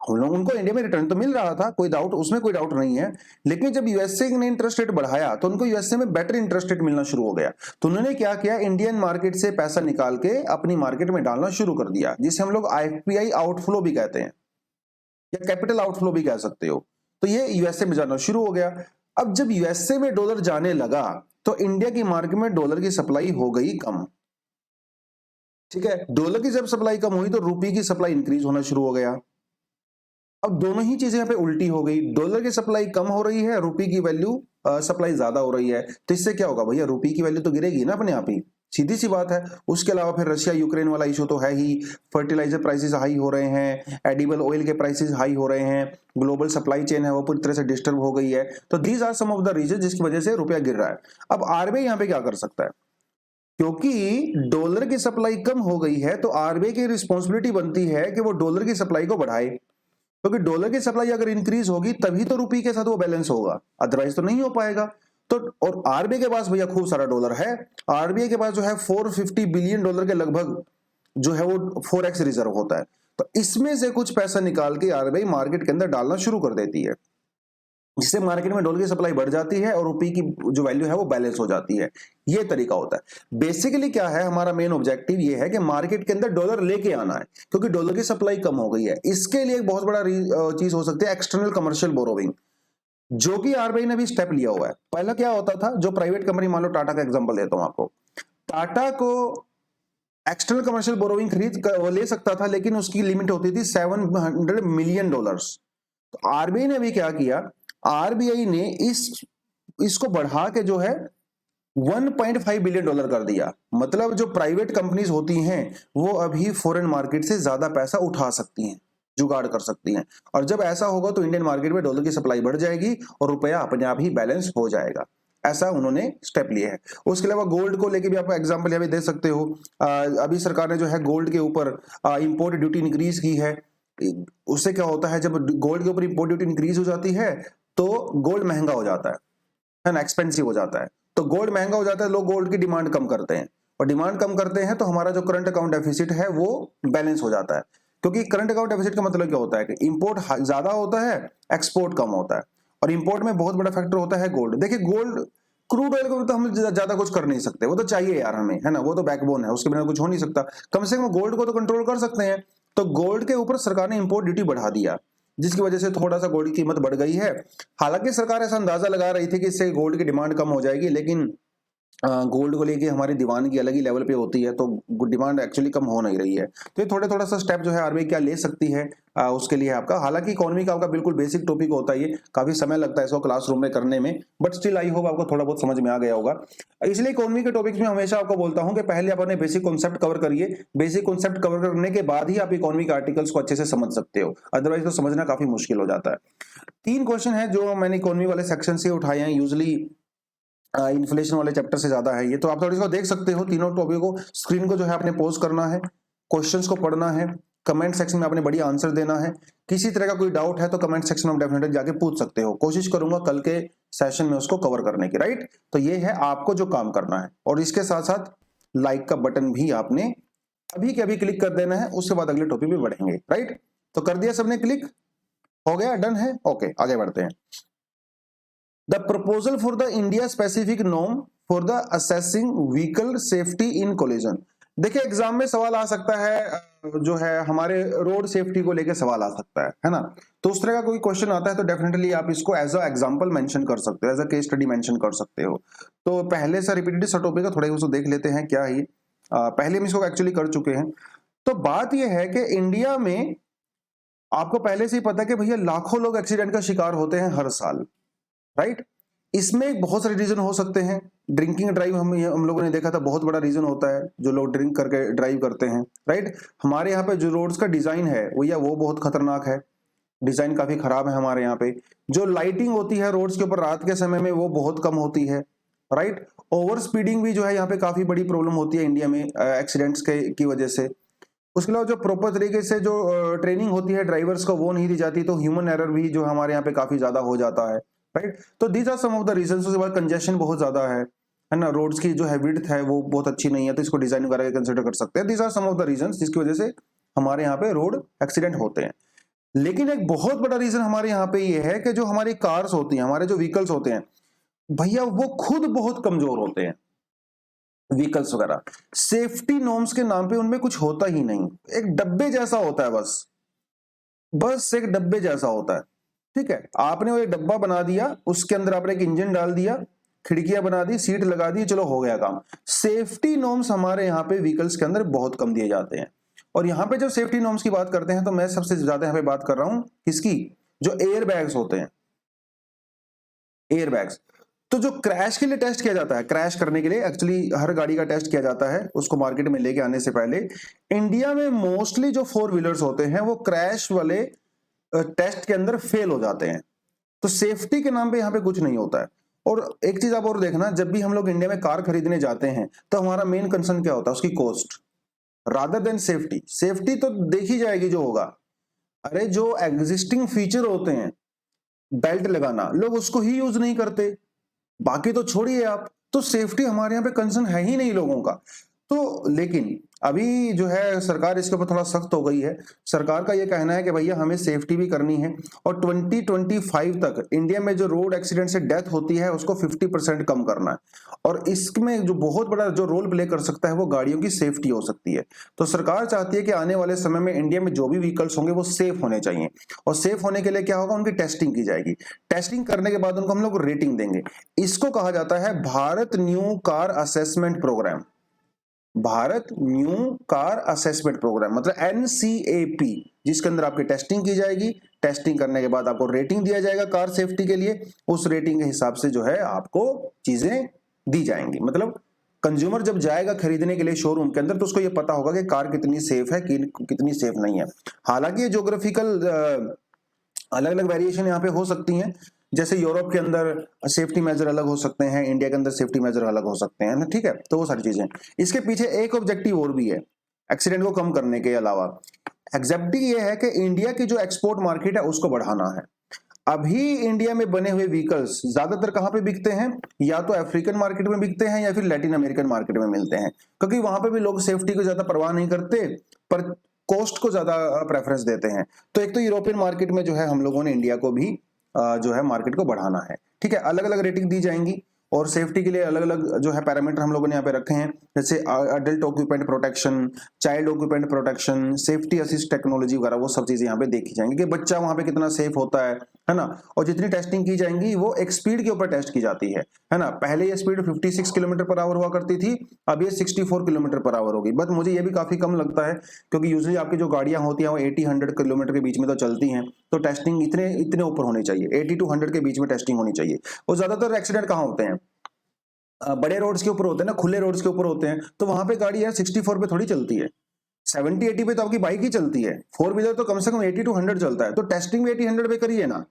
हम लोग उनको इंडिया में रिटर्न तो मिल रहा था, कोई डाउट, उसमें कोई डाउट नहीं है। लेकिन जब यूएसए ने इंटरेस्ट रेट बढ़ाया तो उनको यूएसए में बेटर इंटरेस्ट रेट मिलना शुरू हो गया। तो उन्होंने क्या किया, इंडियन मार्केट से पैसा निकाल के अपनी मार्केट में डालना शुरू कर दिया, जिसे हम लोग आईएफपीआई आउटफ्लो भी कहते हैं या कैपिटल आउटफ्लो भी कह सकते हो। तो ये यूएसए में जाना शुरू हो गया। अब जब यूएसए में डॉलर जाने लगा तो इंडिया की मार्केट में डॉलर की सप्लाई हो गई कम। ठीक है, डॉलर की जब सप्लाई कम हुई तो रुपये की सप्लाई इंक्रीज होना शुरू हो गया। अब दोनों ही चीजें यहाँ पे उल्टी हो गई, डॉलर की सप्लाई कम हो रही है, रुपये की वैल्यू सप्लाई ज्यादा हो रही है। तो इससे क्या होगा भैया, रुपये की वैल्यू तो गिरेगी ना अपने आप ही, सीधी सी बात है। उसके अलावा फिर रशिया यूक्रेन वाला इशू तो है ही, फर्टिलाइजर प्राइसेस हाई हो रहे हैं, एडिबल ऑयल के प्राइसेस हाई हो रहे हैं, ग्लोबल सप्लाई चेन है वो पूरी तरह से डिस्टर्ब हो गई है। तो these are some of the reason जिसकी वजह से रुपया गिर रहा है। अब आरबीआई यहाँ पे क्या कर सकता है, क्योंकि डॉलर की सप्लाई कम हो गई है तो आरबीआई की रिस्पॉन्सिबिलिटी बनती है कि वो डॉलर की सप्लाई को बढ़ाए, क्योंकि डॉलर की सप्लाई अगर इंक्रीज होगी तभी तो रुपये के साथ वो बैलेंस होगा, अदरवाइज तो नहीं हो पाएगा। तो और आरबीआई के पास भैया खूब सारा डॉलर है, आरबीआई के पास जो है 450 बिलियन डॉलर के लगभग जो है वो फॉरेक्स रिजर्व होता है। तो इसमें से कुछ पैसा निकाल के आरबीआई मार्केट के अंदर डालना शुरू कर देती है। जिससे मार्केट में डॉलर की सप्लाई बढ़ जाती है और रुपये की जो वैल्यू है वो बैलेंस हो जाती है। ये तरीका होता है। बेसिकली क्या है, हमारा मेन ऑब्जेक्टिव ये है कि मार्केट के अंदर डॉलर लेके आना है, क्योंकि डॉलर की सप्लाई कम हो गई है। इसके लिए एक बहुत बड़ा चीज हो सकती है एक्सटर्नल कमर्शियल बोरोविंग, जो कि आरबीआई ने भी स्टेप लिया हुआ है। पहला क्या होता था, जो प्राइवेट कंपनी, मान लो टाटा का एग्जांपल देता हूं आपको, टाटा को एक्सटर्नल कमर्शियल बोरोविंग वो ले सकता था, लेकिन उसकी लिमिट होती थी $700 मिलियन। तो आरबीआई ने भी क्या किया, आरबीआई ने इसको बढ़ा के जो है $1.5 बिलियन कर दिया। मतलब जो प्राइवेट कंपनीज होती हैं वो अभी फॉरेन मार्केट से ज्यादा पैसा उठा सकती हैं, जुगाड़ कर सकती हैं, और जब ऐसा होगा तो इंडियन मार्केट में डॉलर की सप्लाई बढ़ जाएगी और रुपया अपने आप ही बैलेंस हो जाएगा। ऐसा उन्होंने स्टेप लिए है। उसके अलावा गोल्ड को लेके भी आप एग्जांपल यहाँ पे दे सकते हो। अभी सरकार ने जो है गोल्ड के ऊपर इंपोर्ट ड्यूटी इंक्रीज की है। उससे क्या होता है, जब गोल्ड के ऊपर इंपोर्ट ड्यूटी इंक्रीज हो जाती है तो गोल्ड महंगा हो जाता है ना, एक्सपेंसिव हो जाता है। तो गोल्ड महंगा हो जाता है, लोग गोल्ड की डिमांड कम करते हैं, और डिमांड कम करते हैं तो हमारा जो करंट अकाउंट डेफिसिट है वो बैलेंस हो जाता है। क्योंकि करंट अकाउंट डेफिसिट का मतलब क्या होता है कि इंपोर्ट ज्यादा होता है, एक्सपोर्ट कम होता है, और इंपोर्ट में बहुत बड़ा फैक्टर होता है गोल्ड। देखिए गोल्ड, क्रूड ऑयल को तो हम ज्यादा कुछ कर नहीं सकते, वो तो चाहिए यार हमें, है ना, वो तो बैकबोन है, उसके बिना कुछ हो नहीं सकता। कम से कम गोल्ड को तो कंट्रोल कर सकते हैं। तो गोल्ड के ऊपर सरकार ने इंपोर्ट ड्यूटी बढ़ा दिया, जिसकी वजह से थोड़ा सा गोल्ड की कीमत बढ़ गई है। हालांकि सरकार ऐसा अंदाजा लगा रही थी कि इससे गोल्ड की डिमांड कम हो जाएगी, लेकिन गोल्ड को लेके हमारी दीवानगी अलग ही लेवल पे होती है, तो डिमांड एक्चुअली कम हो नहीं रही है। तो ये थोड़ा सा स्टेप जो है आरबीआई क्या ले सकती है, उसके लिए आपका, हालांकि इकोनॉमी का आपका बिल्कुल बेसिक टॉपिक होता है, ये काफी समय लगता है इसको क्लासरूम में करने में, बट स्टिल आई होप आपको थोड़ा बहुत समझ में आ गया होगा। इसलिए इकोनॉमी के टॉपिक्स में हमेशा आपको बोलता हूं कि पहले आप अपने बेसिक कॉन्सेप्ट कवर करिए। बेसिक कॉन्सेप्ट कवर करने के बाद ही आप इकोनॉमी के आर्टिकल्स को अच्छे से समझ सकते हो, अदरवाइज तो समझना काफी मुश्किल हो जाता है। 3 क्वेश्चन है जो मैंने इकोनॉमी वाले सेक्शन से उठाए हैं, यूजली इन्फ्लेशन वाले चैप्टर से ज्यादा है ये, तो आप थोड़ी इसको देख सकते हो। तीनों टॉपिक को, स्क्रीन को जो है आपने पोज करना है, क्वेश्चंस को पढ़ना है, कमेंट सेक्शन में आपने बढ़िया आंसर देना है। किसी तरह का कोई डाउट है तो कमेंट सेक्शन में डेफिनेटली जाके पूछ सकते हो, कोशिश करूंगा कल के सेशन में उसको कवर करने की, राइट। तो ये है आपको जो काम करना है, और इसके साथ साथ लाइक का बटन भी आपने अभी के अभी क्लिक कर देना है, उसके बाद अगले टॉपिक में बढ़ेंगे, राइट। तो कर दिया सबने क्लिक, हो गया, डन है, ओके आगे बढ़ते हैं। The proposal for the India specific norm for the assessing vehicle safety in collision। देखिए एग्जाम में सवाल आ सकता है, जो है हमारे रोड सेफ्टी को लेकर सवाल आ सकता है ना। तो उस तरह का कोई क्वेश्चन आता है तो डेफिनेटली आप इसको एज अ एग्जांपल मेंशन कर सकते हो, as a case study mention कर सकते हो। तो पहले से रिपीटेड सा टॉपिक है, थोड़ा उसको देख लेते हैं क्या ही। पहले हम इसको एक्चुअली कर चुके हैं। तो बात यह है कि इंडिया में आपको पहले से ही पता है कि भैया लाखों लोग एक्सीडेंट का शिकार होते हैं हर साल, राइट। इसमें बहुत सारे रीजन हो सकते हैं। ड्रिंकिंग ड्राइव हम लोगों ने देखा था, बहुत बड़ा रीजन होता है, जो लोग ड्रिंक करके ड्राइव करते हैं, राइट। हमारे यहाँ पे जो रोड्स का डिजाइन है भैया वो बहुत खतरनाक है, डिजाइन काफी खराब है हमारे यहाँ पे। जो लाइटिंग होती है रोड्स के ऊपर रात के समय में वो बहुत कम होती है, राइट। ओवर स्पीडिंग भी जो है यहाँ पे काफी बड़ी प्रॉब्लम होती है इंडिया में एक्सीडेंट्स के की वजह से। उसके अलावा जो प्रॉपर तरीके से जो ट्रेनिंग होती है ड्राइवर्स को वो नहीं दी जाती, तो ह्यूमन एरर भी जो हमारे यहाँ पे काफी ज्यादा हो जाता है, राइट। तो these are some of the reasons. उसके बाद कंजेशन बहुत ज्यादा है ना, रोड्स की जो है विड्थ है वो बहुत अच्छी नहीं है, तो इसको डिजाइन वगैरह कंसिडर कर सकते हैं। These are some of the reasons जिसकी वजह से हमारे यहाँ पे रोड एक्सीडेंट होते हैं। लेकिन एक बहुत बड़ा रीजन हमारे यहाँ पे ये है कि जो हमारी कार्स होती हैं, हमारे जो व्हीकल्स होते हैं भैया वो खुद बहुत कमजोर होते हैं। व्हीकल्स वगैरह सेफ्टी नॉर्म्स के नाम पे उनमें कुछ होता ही नहीं, एक डब्बे जैसा होता है, बस एक डब्बे जैसा होता है, ठीक है। आपने वो एक डब्बा बना दिया, उसके अंदर आपने एक इंजन डाल दिया, खिड़कियां बना दी, सीट लगा दी, चलो हो गया काम। सेफ्टी नॉर्म्स हमारे यहाँ पे व्हीकल्स के अंदर बहुत कम दिए जाते हैं। और यहाँ पे जब सेफ्टी नॉर्म्स की बात करते हैं तो मैं सबसे ज्यादा यहाँ पे बात कर रहा हूं किसकी, जो एयर बैग्स होते हैं, एयर बैग्स। तो जो क्रैश के लिए टेस्ट किया जाता है, क्रैश करने के लिए एक्चुअली हर गाड़ी का टेस्ट किया जाता है, उसको मार्केट में लेके आने से पहले। इंडिया में मोस्टली जो 4 व्हीलर्स होते हैं वो क्रैश वाले टेस्ट के अंदर फेल हो जाते हैं। तो सेफ्टी के नाम पे यहाँ पे कुछ नहीं होता है। और एक चीज आप और देखना, जब भी हम लोग इंडिया में कार खरीदने जाते हैं तो हमारा मेन कंसर्न क्या होता है, उसकी cost rather than safety. Safety तो देखी जाएगी जो होगा, अरे जो एग्जिस्टिंग फीचर होते हैं, बेल्ट लगाना, लोग उसको ही यूज नहीं करते, बाकी तो छोड़िए आप। तो सेफ्टी हमारे यहाँ पे कंसर्न है ही नहीं लोगों का। तो लेकिन अभी जो है सरकार इसके ऊपर थोड़ा सख्त हो गई है। सरकार का ये कहना है कि भैया हमें सेफ्टी भी करनी है और 2025 तक इंडिया में जो रोड एक्सीडेंट से डेथ होती है उसको 50% कम करना है। और इसमें जो बहुत बड़ा जो रोल प्ले कर सकता है वो गाड़ियों की सेफ्टी हो सकती है। तो सरकार चाहती है कि आने वाले समय में इंडिया में जो भी व्हीकल्स होंगे वो सेफ होने चाहिए, और सेफ होने के लिए क्या होगा, उनकी टेस्टिंग की जाएगी। टेस्टिंग करने के बाद उनको हम लोग रेटिंग देंगे। इसको कहा जाता है Bharat new car assessment programme. Bharat new car assessment programme मतलब NCAP, जिसके अंदर आपकी टेस्टिंग की जाएगी। टेस्टिंग करने के बाद आपको रेटिंग दिया जाएगा कार सेफ्टी के लिए। उस रेटिंग के हिसाब से जो है आपको चीजें दी जाएंगी। मतलब कंज्यूमर जब जाएगा खरीदने के लिए शोरूम के अंदर तो उसको ये पता होगा कि कार कितनी सेफ है, कितनी सेफ नहीं है। हालांकि ये ज्योग्राफिकल अलग अलग वेरिएशन यहाँ पे हो सकती हैं। जैसे यूरोप के अंदर सेफ्टी मेजर अलग हो सकते हैं, इंडिया के अंदर सेफ्टी मेजर अलग हो सकते हैं ना, ठीक है। तो वो सारी चीजें, इसके पीछे एक ऑब्जेक्टिव और भी है एक्सीडेंट को कम करने के अलावा। ऑब्जेक्टिव ये है कि इंडिया की जो एक्सपोर्ट मार्केट है उसको बढ़ाना है। अभी इंडिया में बने हुए व्हीकल्स ज्यादातर कहां पे बिकते हैं, या तो अफ्रीकन मार्केट में बिकते हैं या फिर लैटिन अमेरिकन मार्केट में मिलते हैं, क्योंकि वहां पे भी लोग सेफ्टी को ज्यादा परवाह नहीं करते पर कॉस्ट को ज्यादा प्रेफरेंस देते हैं। तो एक तो यूरोपियन मार्केट में जो है हम लोगों ने इंडिया को भी जो है मार्केट को बढ़ाना है, ठीक है। अलग अलग रेटिंग दी जाएंगी और सेफ्टी के लिए अलग अलग जो है पैरामीटर हम लोगों ने यहाँ पे रखे हैं, जैसे adult occupant protection, child occupant protection, safety assist technology वगैरह, वो सब चीजें यहाँ पे देखी जाएंगी कि बच्चा वहां पे कितना सेफ होता है ना। और जितनी टेस्टिंग की जाएंगी वो एक स्पीड के ऊपर टेस्ट की जाती है ना। पहले ये स्पीड 56 किलोमीटर पर आवर हुआ करती थी, अब ये 64 किलोमीटर पर आवर होगी। बट मुझे ये भी काफी कम लगता है, क्योंकि यूजुअली आपकी जो गाड़ियां होती हैं वो 80-100 किलोमीटर के बीच में तो चलती हैं। तो टेस्टिंग इतने इतने ऊपर होनी चाहिए, 80 to 100 के बीच में टेस्टिंग होनी चाहिए। और ज्यादातर एक्सीडेंट कहाँ होते हैं, बड़े रोड्स के ऊपर होते हैं ना, खुले रोड्स के ऊपर होते हैं। तो वहां पे गाड़ी यार 64 पे थोड़ी चलती है, 70-80 पे तो आपकी बाइक ही चलती है। फोर व्हीलर तो कम से कम 80 to 100 चलता है। तो टेस्टिंग भी 80-100 पे करिए ना,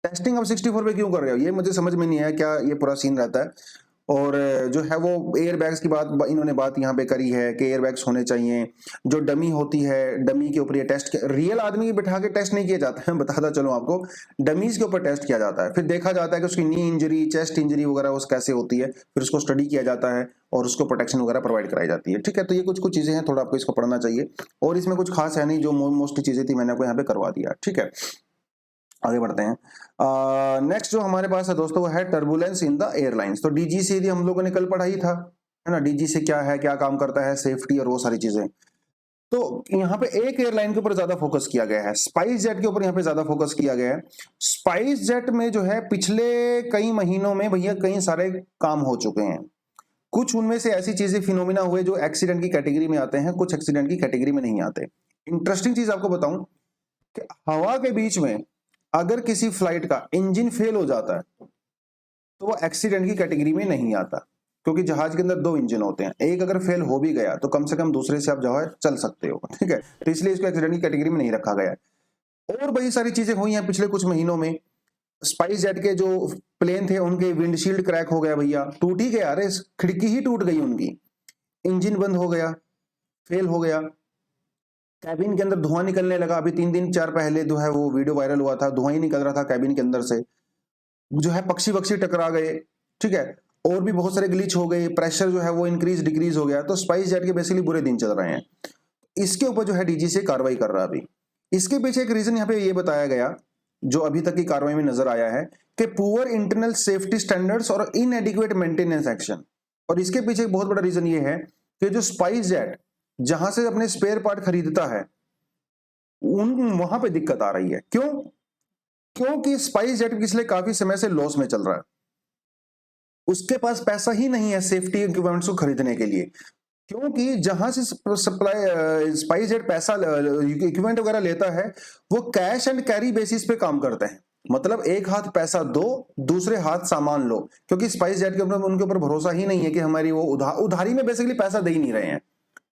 टेस्टिंग आप 64 पे क्यों कर रहे हो, ये मुझे समझ में नहीं आया क्या ये पूरा सीन रहता है। और जो है वो एयर बैग्स की बात इन्होंने बात यहाँ पे करी है कि एयर बैग्स होने चाहिए। जो डमी होती है, डमी के ऊपर ये टेस्ट, रियल आदमी बिठा के टेस्ट नहीं किया जाता है, बताता चलो आपको, डमीज के ऊपर टेस्ट किया जाता है। फिर देखा जाता है कि उसकी नी इंजरी, चेस्ट इंजरी वगैरह उस कैसे होती है, फिर उसको स्टडी किया जाता है और उसको प्रोटेक्शन वगैरह प्रोवाइड कराई जाती है, ठीक है। तो ये कुछ कुछ चीजें हैं, थोड़ा आपको इसको पढ़ना चाहिए। और इसमें कुछ खास है नहीं, जो मोस्ट चीजें थी मैंने आपको यहाँ पे करवा दिया, ठीक है। आगे बढ़ते हैं। नेक्स्ट जो हमारे पास है दोस्तों वो है टर्बुलेंस इन द एयरलाइंस। तो डीजी से यदि हम लोगों ने कल पढ़ा ही था, है ना, डीजी से क्या है, क्या काम करता है, सेफ्टी और वो सारी चीजें। तो यहाँ पे एक एयरलाइन के ऊपर ज्यादा फोकस किया गया है, स्पाइस जेट के ऊपर यहाँ पे ज्यादा फोकस किया गया है। स्पाइस जेट में जो है पिछले कई महीनों में भैया कई सारे काम हो चुके हैं। कुछ उनमें से ऐसी चीजें फिनोमिना हुए जो एक्सीडेंट की कैटेगरी में आते हैं, कुछ एक्सीडेंट की कैटेगरी में नहीं आते। इंटरेस्टिंग चीज आपको बताऊं कि हवा के बीच में अगर किसी फ्लाइट का इंजन फेल हो जाता है तो वो एक्सीडेंट की कैटेगरी में नहीं आता, क्योंकि जहाज के अंदर 2 इंजन होते हैं। एक अगर फेल हो भी गया तो कम से कम दूसरे से आप जो है चल सकते हो, ठीक है। तो इसलिए इसको एक्सीडेंट की कैटेगरी में नहीं रखा गया है। और बड़ी सारी चीजें हुई हैं पिछले कुछ महीनों में। स्पाइस जेट के जो प्लेन थे उनके विंडशील्ड क्रैक हो गया भैया, टूट ही गया, अरे खिड़की ही टूट गई उनकी, इंजन बंद हो गया, फेल हो गया, कैबिन के अंदर धुआं निकलने लगा। अभी 3 दिन 4 पहले जो है वो वीडियो वायरल हुआ था, धुआं ही निकल रहा था कैबिन के अंदर से, जो है पक्षी वक्षी टकरा गए, ठीक है। और भी बहुत सारे ग्लिच हो गए, प्रेशर जो है वो इंक्रीज डिक्रीज हो गया। तो स्पाइस जेट के बेसिकली बुरे दिन चल रहे हैं। इसके ऊपर जो है डीजी से कार्रवाई कर रहा है अभी। इसके पीछे एक रीजन यहाँ पे ये बताया गया, जो अभी तक की कार्रवाई में नजर आया है, कि पुअर इंटरनल सेफ्टी स्टैंडर्ड्स और इनएडिक्वेट मेंटेनेंस एक्शन। और इसके पीछे एक बहुत बड़ा रीजन ये है कि जो स्पाइस जेट जहां से अपने स्पेयर पार्ट खरीदता है उन वहां पे दिक्कत आ रही है। क्यों? क्योंकि स्पाइस जेट पिछले काफी समय से लॉस में चल रहा है, उसके पास पैसा ही नहीं है सेफ्टी इक्विपमेंट्स को खरीदने के लिए। क्योंकि जहां से सप्लाई स्पाइस जेट पैसा इक्विपमेंट वगैरह लेता है वो कैश एंड कैरी बेसिस पे काम करते हैं। मतलब एक हाथ पैसा दो, दूसरे हाथ सामान लो, क्योंकि स्पाइस जेट के ऊपर उनके ऊपर भरोसा ही नहीं है कि हमारी वो उधारी में बेसिकली पैसा दे ही नहीं रहे हैं,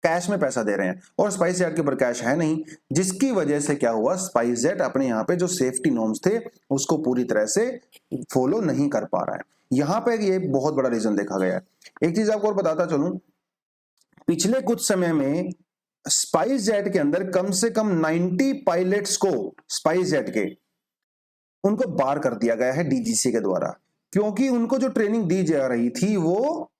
कैश में पैसा दे रहे हैं। और स्पाइस जेट के ऊपर कैश है नहीं, जिसकी वजह से क्या हुआ, स्पाइस जेट अपने यहाँ पे जो सेफ्टी नॉर्म्स थे उसको पूरी तरह से फॉलो नहीं कर पा रहा है। यहाँ पे ये बहुत बड़ा रीजन देखा गया है। एक चीज आपको और बताता चलूं, पिछले कुछ समय में स्पाइस जेट के अंदर कम से कम 90 पायलट्स को, स्पाइस जेट के, उनको बार कर दिया गया है डीजीसी के द्वारा, क्योंकि उनको जो ट्रेनिंग दी जा रही थी वो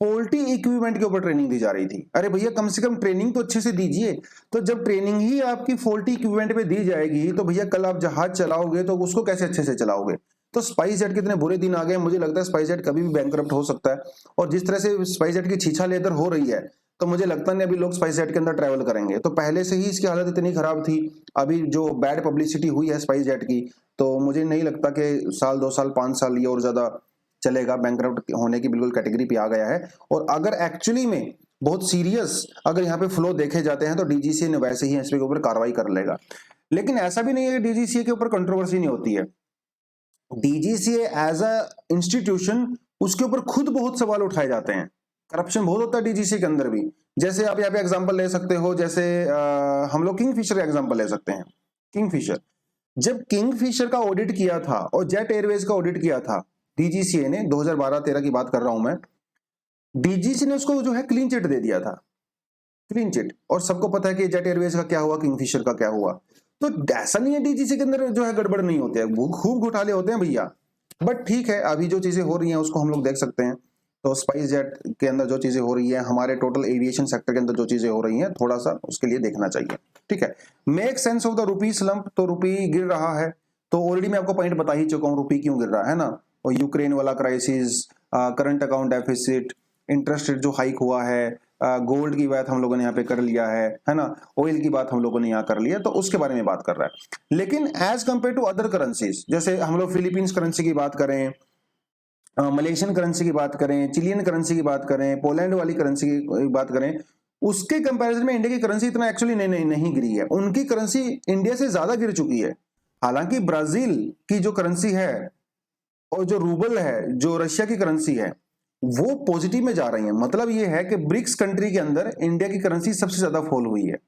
फॉल्टी इक्विपमेंट के ऊपर ट्रेनिंग दी जा रही थी। अरे भैया कम से कम ट्रेनिंग तो अच्छे से दीजिए। तो जब ट्रेनिंग ही आपकी फॉल्टी इक्विपमेंट पे दी जाएगी तो भैया कल आप जहाज चलाओगे तो उसको कैसे अच्छे से चलाओगे। तो स्पाइस जेट के इतने बुरे दिन आ गए, मुझे लगता है स्पाइस जेट कभी भी बैंकरप्ट हो सकता है। और जिस तरह से स्पाइस जेट की छीछा लेदर हो रही है तो मुझे लगता नहीं अभी लोग स्पाइस जेट के अंदर ट्रैवल करेंगे। तो पहले से ही इसकी हालत इतनी खराब थी, अभी जो बैड पब्लिसिटी हुई है स्पाइस जेट की, तो मुझे नहीं लगता कि साल 2 साल 5 साल ये और ज्यादा चलेगा। बैंकरप्ट होने की बिल्कुल कैटेगरी पे आ गया है। और अगर एक्चुअली में बहुत सीरियस अगर यहाँ पे फ्लो देखे जाते हैं तो डीजीसीए ने वैसे ही इसके ऊपर कार्रवाई कर लेगा। लेकिन ऐसा भी नहीं है कि डीजीसीए के ऊपर कंट्रोवर्सी नहीं होती है। डीजीसीए एज अ इंस्टीट्यूशन उसके ऊपर खुद बहुत सवाल उठाए जाते हैं। करप्शन बहुत होता है डीजीसीए के अंदर भी। जैसे आप यहाँ पे एग्जांपल ले सकते हो, जैसे हम लोग किंगफिशर का एग्जांपल ले सकते हैं। किंगफिशर, जब किंगफिशर का ऑडिट किया था और जेट एयरवेज का ऑडिट किया था डीजीसीए ने, 2012-13 की बात कर रहा हूं मैं, डीजीसी ने उसको जो है क्लीन चिट दे दिया था, क्लीन चिट। और सबको पता है कि जेट एयरवेज का क्या हुआ, किंगफिशर का क्या हुआ। तो ऐसा नहीं है डीजीसी के अंदर जो है गड़बड़ नहीं होते हैं, खूब घोटाले होते हैं भैया। बट ठीक है, अभी जो चीजें हो रही हैं उसको हम लोग देख सकते हैं। तो स्पाइस जेट के अंदर जो चीजें हो रही है, हमारे टोटल एविएशन सेक्टर के अंदर जो चीजें हो रही हैं, थोड़ा सा उसके लिए देखना चाहिए। ठीक है, make sense of the rupee slump. तो रुपी गिर रहा है, तो ऑलरेडी मैं आपको पॉइंट बता ही चुका हूं रुपी क्यों गिर रहा है ना। और यूक्रेन वाला crisis, current account deficit, interest rate जो हाइक हुआ है, गोल्ड की बात हम लोगों ने यहाँ पे कर लिया है ना, ऑयल की बात हम लोगों ने यहाँ कर लिया, तो उसके बारे में बात कर रहा है। लेकिन as compared to other currencies, जैसे हम लोग फिलीपींस करेंसी की बात करें, मलेशियन करेंसी की बात करें, चिलियन करेंसी की बात करें, पोलैंड वाली करेंसी की बात करें, उसके कंपैरिजन में इंडिया की करेंसी इतना एक्चुअली नहीं गिरी है। उनकी करेंसी इंडिया से ज्यादा गिर चुकी है। हालांकि ब्राजील की जो करेंसी है और जो रूबल है, जो रशिया की करेंसी है, वो पॉजिटिव में जा रही है। मतलब ये है कि ब्रिक्स कंट्री के अंदर इंडिया की करेंसी सबसे ज्यादा फॉल हुई है,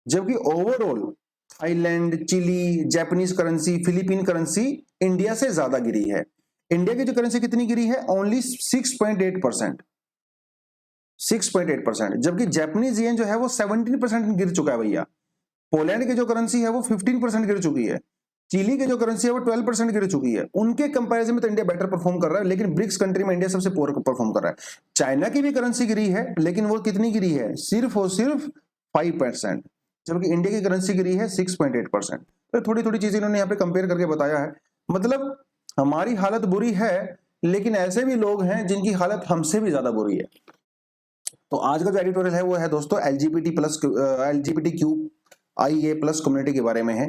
जबकि overall Thailand, Chile, Japanese currency, Philippine currency India से ज्यादा गिरी है। इंडिया की जो करेंसी कितनी गिरी है, ओनली 6.8%, 6.8%, जबकि जापानीज येन जो है वो 17% गिर चुका है भैया। पोलैंड की जो करेंसी है वो 15% गिर चुकी है। चिली की जो करेंसी है वो 12% गिर चुकी है। उनके कंपैरिजन में तो इंडिया बेटर परफॉर्म कर रहा है, लेकिन ब्रिक्स कंट्री में इंडिया सबसे पुअर परफॉर्म कर रहा है। चाइना की भी करेंसी गिरी है, लेकिन वो कितनी गिरी है, सिर्फ और सिर्फ 5%, जबकि इंडिया की करेंसी गिरी है 6.8%। तो थोड़ी थोड़ी चीजें इन्होंने यहाँ पे कंपेयर करके बताया है। मतलब हमारी हालत बुरी है, लेकिन ऐसे भी लोग हैं जिनकी हालत हमसे भी ज्यादा बुरी है। तो आज का जो एडिटोरियल है वो है दोस्तों LGBTQ+IA+ कम्युनिटी के बारे में है।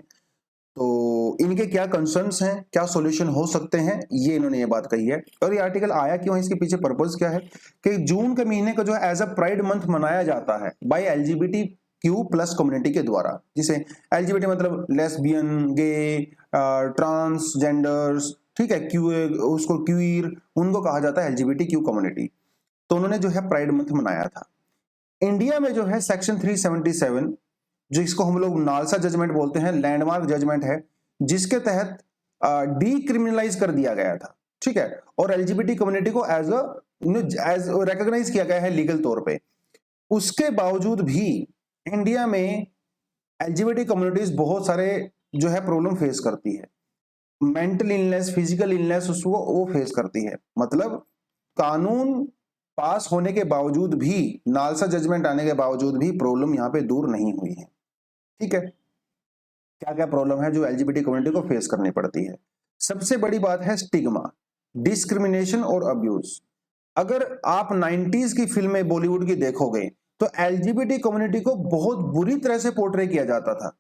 तो इनके क्या कंसर्न्स हैं, क्या सॉल्यूशन हो सकते हैं, ये इन्होंने ये बात कही है। और ये आर्टिकल आया क्यों है, इसके पीछे पर्पस क्या है कि जून के महीने को जो है एज अ प्राइड मंथ मनाया जाता है बाय LGBTQ+ कम्युनिटी के द्वारा, जिसे LGBT मतलब लेस्बियन, गे, ट्रांसजेंडर्स, ठीक है, उसको क्यूयर, उनको कहा जाता है LGBTQ कम्युनिटी। तो उन्होंने जो है प्राइड मंथ मनाया था। इंडिया में जो है सेक्शन 377, जो इसको हम लोग नालसा जजमेंट बोलते हैं, लैंडमार्क जजमेंट है, जिसके तहत डीक्रिमिनलाइज कर दिया गया था। ठीक है, और एलजीबीटी कम्युनिटी को एज रिकॉग्नाइज किया गया है लीगल तौर पे। उसके बावजूद भी इंडिया में एलजीबीटी कम्युनिटीज बहुत सारे जो है प्रॉब्लम फेस करती है। मेंटल इलनेस, फिजिकल इलनेस उसको वो फेस करती है। मतलब कानून पास होने के बावजूद भी, नालसा जजमेंट आने के बावजूद भी प्रॉब्लम यहाँ पे दूर नहीं हुई है। ठीक है, क्या क्या प्रॉब्लम है जो एलजीबीटी कम्युनिटी को फेस करनी पड़ती है। सबसे बड़ी बात है स्टिग्मा, डिस्क्रिमिनेशन और अब्यूज। अगर आप 90s की फिल्में बॉलीवुड की देखोगे तो एलजीबीटी कम्युनिटी को बहुत बुरी तरह से पोर्ट्रे किया जाता था।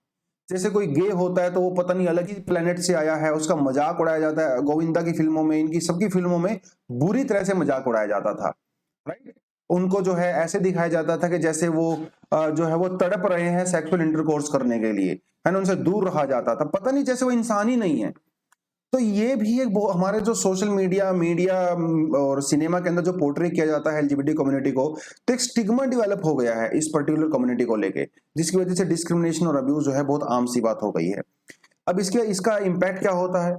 जैसे कोई गे होता है तो वो पता नहीं अलग ही प्लेनेट से आया है, उसका मजाक उड़ाया जाता है। गोविंदा की फिल्मों में, इनकी सबकी फिल्मों में बुरी तरह से मजाक उड़ाया जाता था, राइट। उनको जो है ऐसे दिखाया जाता था कि जैसे वो जो है वो तड़प रहे हैं सेक्सुअल इंटरकोर्स करने के लिए, है ना, उनसे दूर रहा जाता था, पता नहीं जैसे वो इंसान ही नहीं है। तो ये भी एक हमारे जो सोशल मीडिया और सिनेमा के अंदर जो पोर्ट्रे किया जाता है एलजीबीटी कम्युनिटी को, तो एक स्टिग्मा डेवलप हो गया है इस पर्टिकुलर कम्युनिटी को लेके, जिसकी वजह से डिस्क्रिमिनेशन और अब्यूज जो है बहुत आम सी बात हो गई है। अब इसका इम्पैक्ट क्या होता है?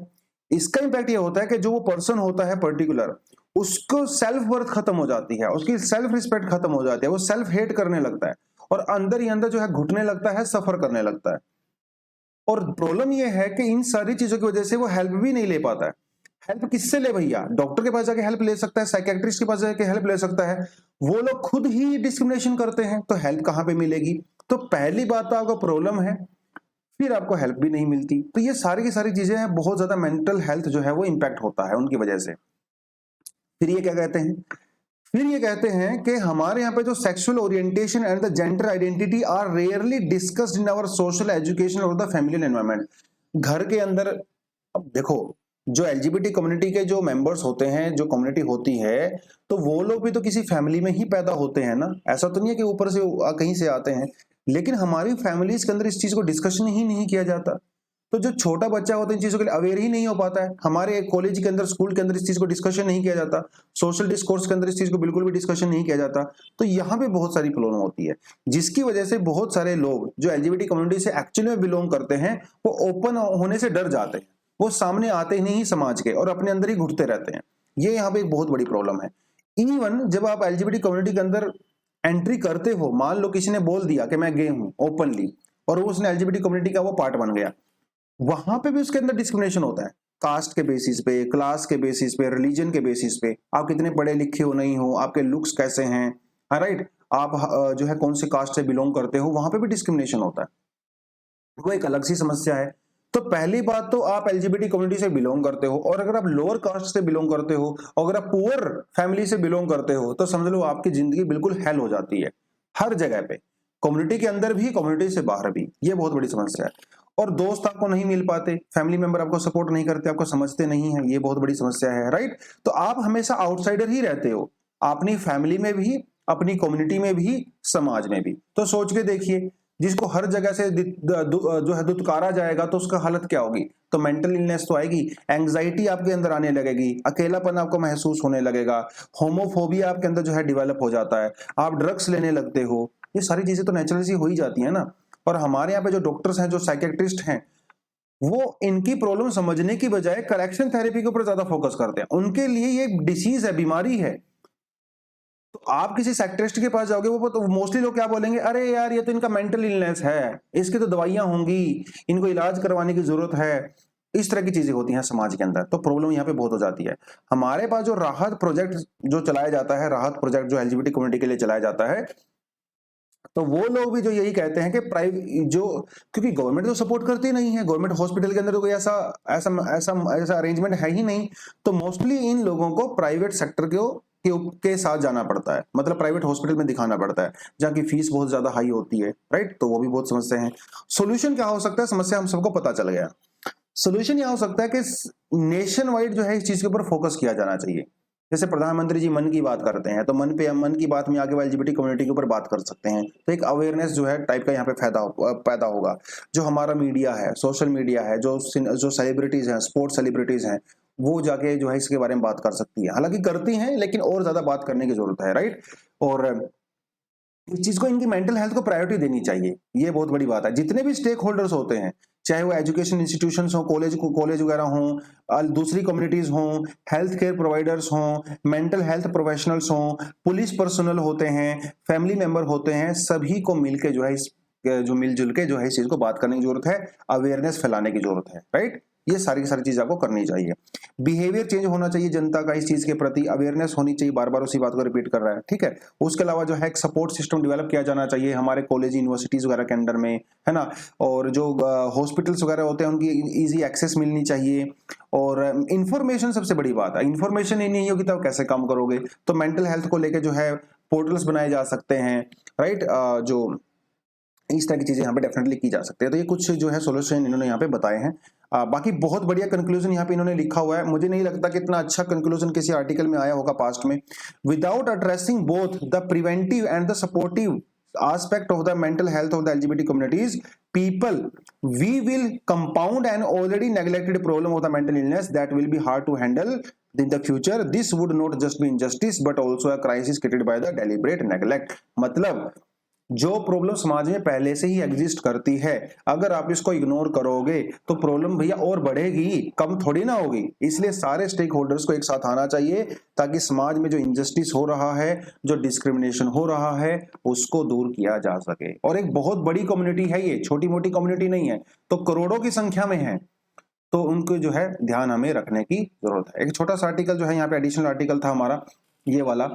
इसका इम्पैक्ट ये होता है कि जो वो पर्सन होता है पर्टिकुलर, उसको सेल्फ वर्थ खत्म हो जाती है, उसकी सेल्फ रिस्पेक्ट खत्म हो जाती है, वो सेल्फ हेट करने लगता है और अंदर ही अंदर जो है घुटने लगता है, सफर करने लगता है। और प्रॉब्लम ये है कि इन सारी चीजों की वजह से वो हेल्प भी नहीं ले पाता है। हेल्प किससे ले भैया? डॉक्टर के पास जाके हेल्प ले सकता है, साइकियाट्रिस्ट के पास जाके हेल्प ले सकता है। वो लोग खुद ही डिस्क्रिमिनेशन करते हैं, तो हेल्प कहां पे मिलेगी? तो पहली बात तो आपको प्रॉब्लम है, फिर आपको हेल्प भी नहीं मिलती। तो ये सारी की सारी चीजें हैं, बहुत ज्यादा मेंटल हेल्थ जो है वो इंपैक्ट होता है उनकी वजह से। फिर ये क्या कहते हैं? फिर ये कहते हैं कि हमारे यहाँ पे जो sexual orientation and the gender identity are rarely discussed in our social education और द फैमिली एनवायरनमेंट। घर के अंदर, अब देखो, जो एलजीबीटी कम्युनिटी के जो मेंबर्स होते हैं, जो कम्युनिटी होती है, तो वो लोग भी तो किसी फैमिली में ही पैदा होते हैं ना। ऐसा तो नहीं है कि ऊपर से कहीं से आते हैं। लेकिन हमारी फैमिलीज के अंदर इस चीज को डिस्कशन ही नहीं किया जाता। तो जो छोटा बच्चा होता है इन चीजों के लिए अवेयर ही नहीं हो पाता है। हमारे कॉलेज के अंदर, स्कूल के अंदर इस चीज को डिस्कशन नहीं किया जाता। सोशल डिस्कोर्स के अंदर इस चीज को बिल्कुल भी डिस्कशन नहीं किया जाता। तो यहाँ पे बहुत सारी प्रॉब्लम होती है, जिसकी वजह से बहुत सारे लोग जो एलजीबीटी कम्युनिटी से एक्चुअली में बिलोंग करते हैं, वो ओपन होने से डर जाते हैं। वो सामने आते ही नहीं समाज के, और अपने अंदर ही घुटते रहते हैं। ये यहाँ पे एक बहुत बड़ी प्रॉब्लम है। इवन जब आप एलजीबीटी कम्युनिटी के अंदर एंट्री करते हो, मान लो किसी ने बोल दिया कि मैं गे हूं ओपनली, और उसने एलजीबीटी कम्युनिटी का वो पार्ट बन गया, वहां पे भी उसके अंदर डिस्क्रिमिनेशन होता है। कास्ट के बेसिस पे, क्लास के बेसिस पे, रिलीजन के बेसिस पे, आप कितने पढ़े लिखे हो नहीं हो, आपके लुक्स कैसे हैं, राइट, आप जो है कौन से कास्ट से बिलोंग करते हो, वहां पे भी डिस्क्रिमिनेशन होता है। वो एक अलग सी समस्या है। तो पहली बात तो आप एलजीबीटी कम्युनिटी से बिलोंग करते हो, और अगर आप लोअर कास्ट से बिलोंग करते हो, अगर आप पुअर फैमिली से बिलोंग करते हो, तो समझ लो आपकी जिंदगी बिल्कुल हेल हो जाती है हर जगह पे, कम्युनिटी के अंदर भी, कम्युनिटी से बाहर भी। ये बहुत बड़ी समस्या है। और दोस्त आपको नहीं मिल पाते, फैमिली मेंबर आपको सपोर्ट नहीं करते, आपको समझते नहीं है, ये बहुत बड़ी समस्या है, राइट। तो आप हमेशा आउटसाइडर ही रहते हो, अपनी फैमिली में भी, अपनी कम्युनिटी में भी, समाज में भी। तो सोच के देखिए, जिसको हर जगह से जो है दुत्कारा जाएगा, तो उसका हालत क्या होगी? तो मेंटल इलनेस तो आएगी, एंग्जाइटी आपके अंदर आने लगेगी, अकेलापन आपको महसूस होने लगेगा, होमोफोबिया आपके अंदर जो है डेवलप हो जाता है, आप ड्रग्स लेने लगते हो। ये सारी चीजें तो नेचुरली सी हो ही जाती है ना। और हमारे यहाँ पे जो डॉक्टर्स हैं, जो साइकियाट्रिस्ट हैं, वो इनकी प्रॉब्लम समझने की बजाय करेक्शन थेरेपी के ऊपर ज्यादा फोकस करते हैं। उनके लिए ये डिसीज है, बीमारी है। तो आप किसी साइकियाट्रिस्ट के पास जाओगे, वो तो मोस्टली लोग क्या बोलेंगे, अरे यार ये तो इनका मेंटल इलनेस है, इसकी तो दवाइयां होंगी, इनको इलाज करवाने की जरूरत है। इस तरह की चीजें होती हैं समाज के अंदर। तो प्रॉब्लम यहाँ पे बहुत हो जाती है। हमारे पास जो राहत प्रोजेक्ट जो चलाया जाता है, राहत प्रोजेक्ट जो एलजीबीटी कम्युनिटी के लिए चलाया जाता है, तो वो लोग भी जो यही कहते हैं कि प्राइवेट जो, क्योंकि गवर्नमेंट तो सपोर्ट करती नहीं है, गवर्नमेंट हॉस्पिटल के अंदर तो कोई ऐसा ऐसा ऐसा ऐसा अरेंजमेंट है ही नहीं। तो मोस्टली इन लोगों को प्राइवेट सेक्टर के साथ जाना पड़ता है, मतलब प्राइवेट हॉस्पिटल में दिखाना पड़ता है, जहाँ की फीस बहुत ज्यादा हाई होती है, राइट। तो वो भी बहुत समस्या है। सोल्यूशन क्या हो सकता है? समस्या हम सबको पता चल गया। सोल्यूशन यह हो सकता है कि नेशन वाइड जो है इस चीज के ऊपर फोकस किया जाना चाहिए। जैसे प्रधानमंत्री जी मन की बात करते हैं, तो मन की बात में आगे एलजीबीटी कम्युनिटी के ऊपर बात कर सकते हैं। तो एक अवेयरनेस जो है टाइप का यहाँ पे पैदा होगा। जो हमारा मीडिया है, सोशल मीडिया है, जो सेलिब्रिटीज हैं, स्पोर्ट्स सेलिब्रिटीज हैं, वो जाके जो है इसके बारे में बात कर सकती है। हालांकि करती हैं, लेकिन और ज्यादा बात करने की जरूरत है, राइट। और इस चीज को, इनकी मेंटल हेल्थ को प्रायोरिटी देनी चाहिए। ये बहुत बड़ी बात है। जितने भी स्टेक होल्डर्स होते हैं, चाहे वो एजुकेशन इंस्टीट्यूशंस हो, कॉलेज वगैरह हों, दूसरी कम्युनिटीज हों, हेल्थ केयर प्रोवाइडर्स हों, मेंटल हेल्थ प्रोफेशनल्स हों, पुलिस पर्सनल होते हैं, फैमिली मेंबर होते हैं, सभी को मिलके जो है जो मिलजुल के जो है इस चीज को बात करने की जरूरत है, अवेयरनेस फैलाने की जरूरत है, राइट। ये सारी की सारी चीज आपको करनी चाहिए। बिहेवियर चेंज होना चाहिए जनता का इस चीज के प्रति, अवेयरनेस होनी चाहिए। बार बार उसी बात को रिपीट कर रहा है, ठीक है। उसके अलावा जो है एक सपोर्ट सिस्टम डेवलप किया जाना चाहिए हमारे कॉलेज यूनिवर्सिटीज वगैरह के अंडर में, है ना। और जो हॉस्पिटल्स वगैरह होते हैं उनकी इजी एक्सेस मिलनी चाहिए। और इंफॉर्मेशन सबसे बड़ी बात है। इंफॉर्मेशन ही नहीं होगी तो कैसे काम करोगे? तो मेंटल हेल्थ को लेकर जो है पोर्टल्स बनाए जा सकते हैं, राइट। जो इस तरह की चीजें यहाँ पे डेफिनेटली की जा सकती है। तो ये कुछ जो है सोल्यूशन इन्होंने यहाँ पे बताए हैं। बाकी बहुत बढ़िया कंक्लूजन यहाँ पे इन्होंने लिखा हुआ है। मुझे नहीं लगता कि इतना अच्छा कंक्लूजन किसी आर्टिकल में आया होगा पास्ट में। Without addressing both the preventive and the supportive aspect of the mental health of the LGBT communities people, we will compound an already neglected problem of the mental illness that will be hard to handle in the future. This would not just be injustice but also a crisis created by the deliberate neglect. मतलब जो problem समाज में पहले से ही exist करती है, अगर आप इसको इग्नोर करोगे तो प्रॉब्लम भैया और बढ़ेगी, कम थोड़ी ना होगी। इसलिए सारे स्टेक होल्डर्स को एक साथ आना चाहिए ताकि समाज में जो इनजस्टिस हो रहा है, जो डिस्क्रिमिनेशन हो रहा है, उसको दूर किया जा सके। और एक बहुत बड़ी कम्युनिटी है ये, छोटी मोटी कम्युनिटी नहीं है। तो करोड़ों की संख्या में है। तो उनको जो है ध्यान हमें रखने की जरूरत है। एक छोटा सा आर्टिकल जो है यहाँ पे एडिशनल आर्टिकल था हमारा ये वाला,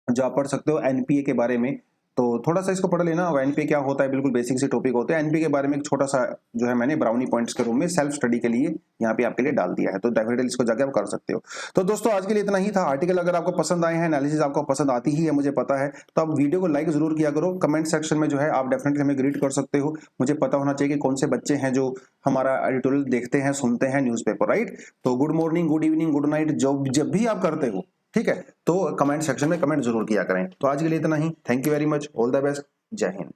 जो आप पढ़ सकते हो एनपीए के बारे में। तो थोड़ा सा इसको पढ़ लेना। एनपीए क्या होता है, बिल्कुल बेसिक से टॉपिक होते हैं। एनपीए के बारे में एक छोटा सा जो है मैंने ब्राउनी पॉइंट्स के रूप में सेल्फ स्टडी के लिए यहाँ पे आपके लिए डाल दिया है, तो डेफिनेटली इसको जाके आप कर सकते हो। तो दोस्तों आज के लिए इतना ही था। आर्टिकल अगर आपको पसंद आए हैं, एनालिसिस आपको पसंद आती ही है मुझे पता है, तो आप वीडियो को लाइक जरूर किया करो। कमेंट सेक्शन में जो है आप डेफिनेटली हमें ग्रीट कर सकते हो। मुझे पता होना चाहिए कि कौन से बच्चे हैं जो हमारा एडिटोरियल देखते हैं, सुनते हैं न्यूज़पेपर, राइट। तो good morning, good evening, good night, जब भी आप करते हो, ठीक है, तो कमेंट सेक्शन में कमेंट जरूर किया करें। तो आज के लिए इतना ही। Thank you very much, all the best, जय हिंद।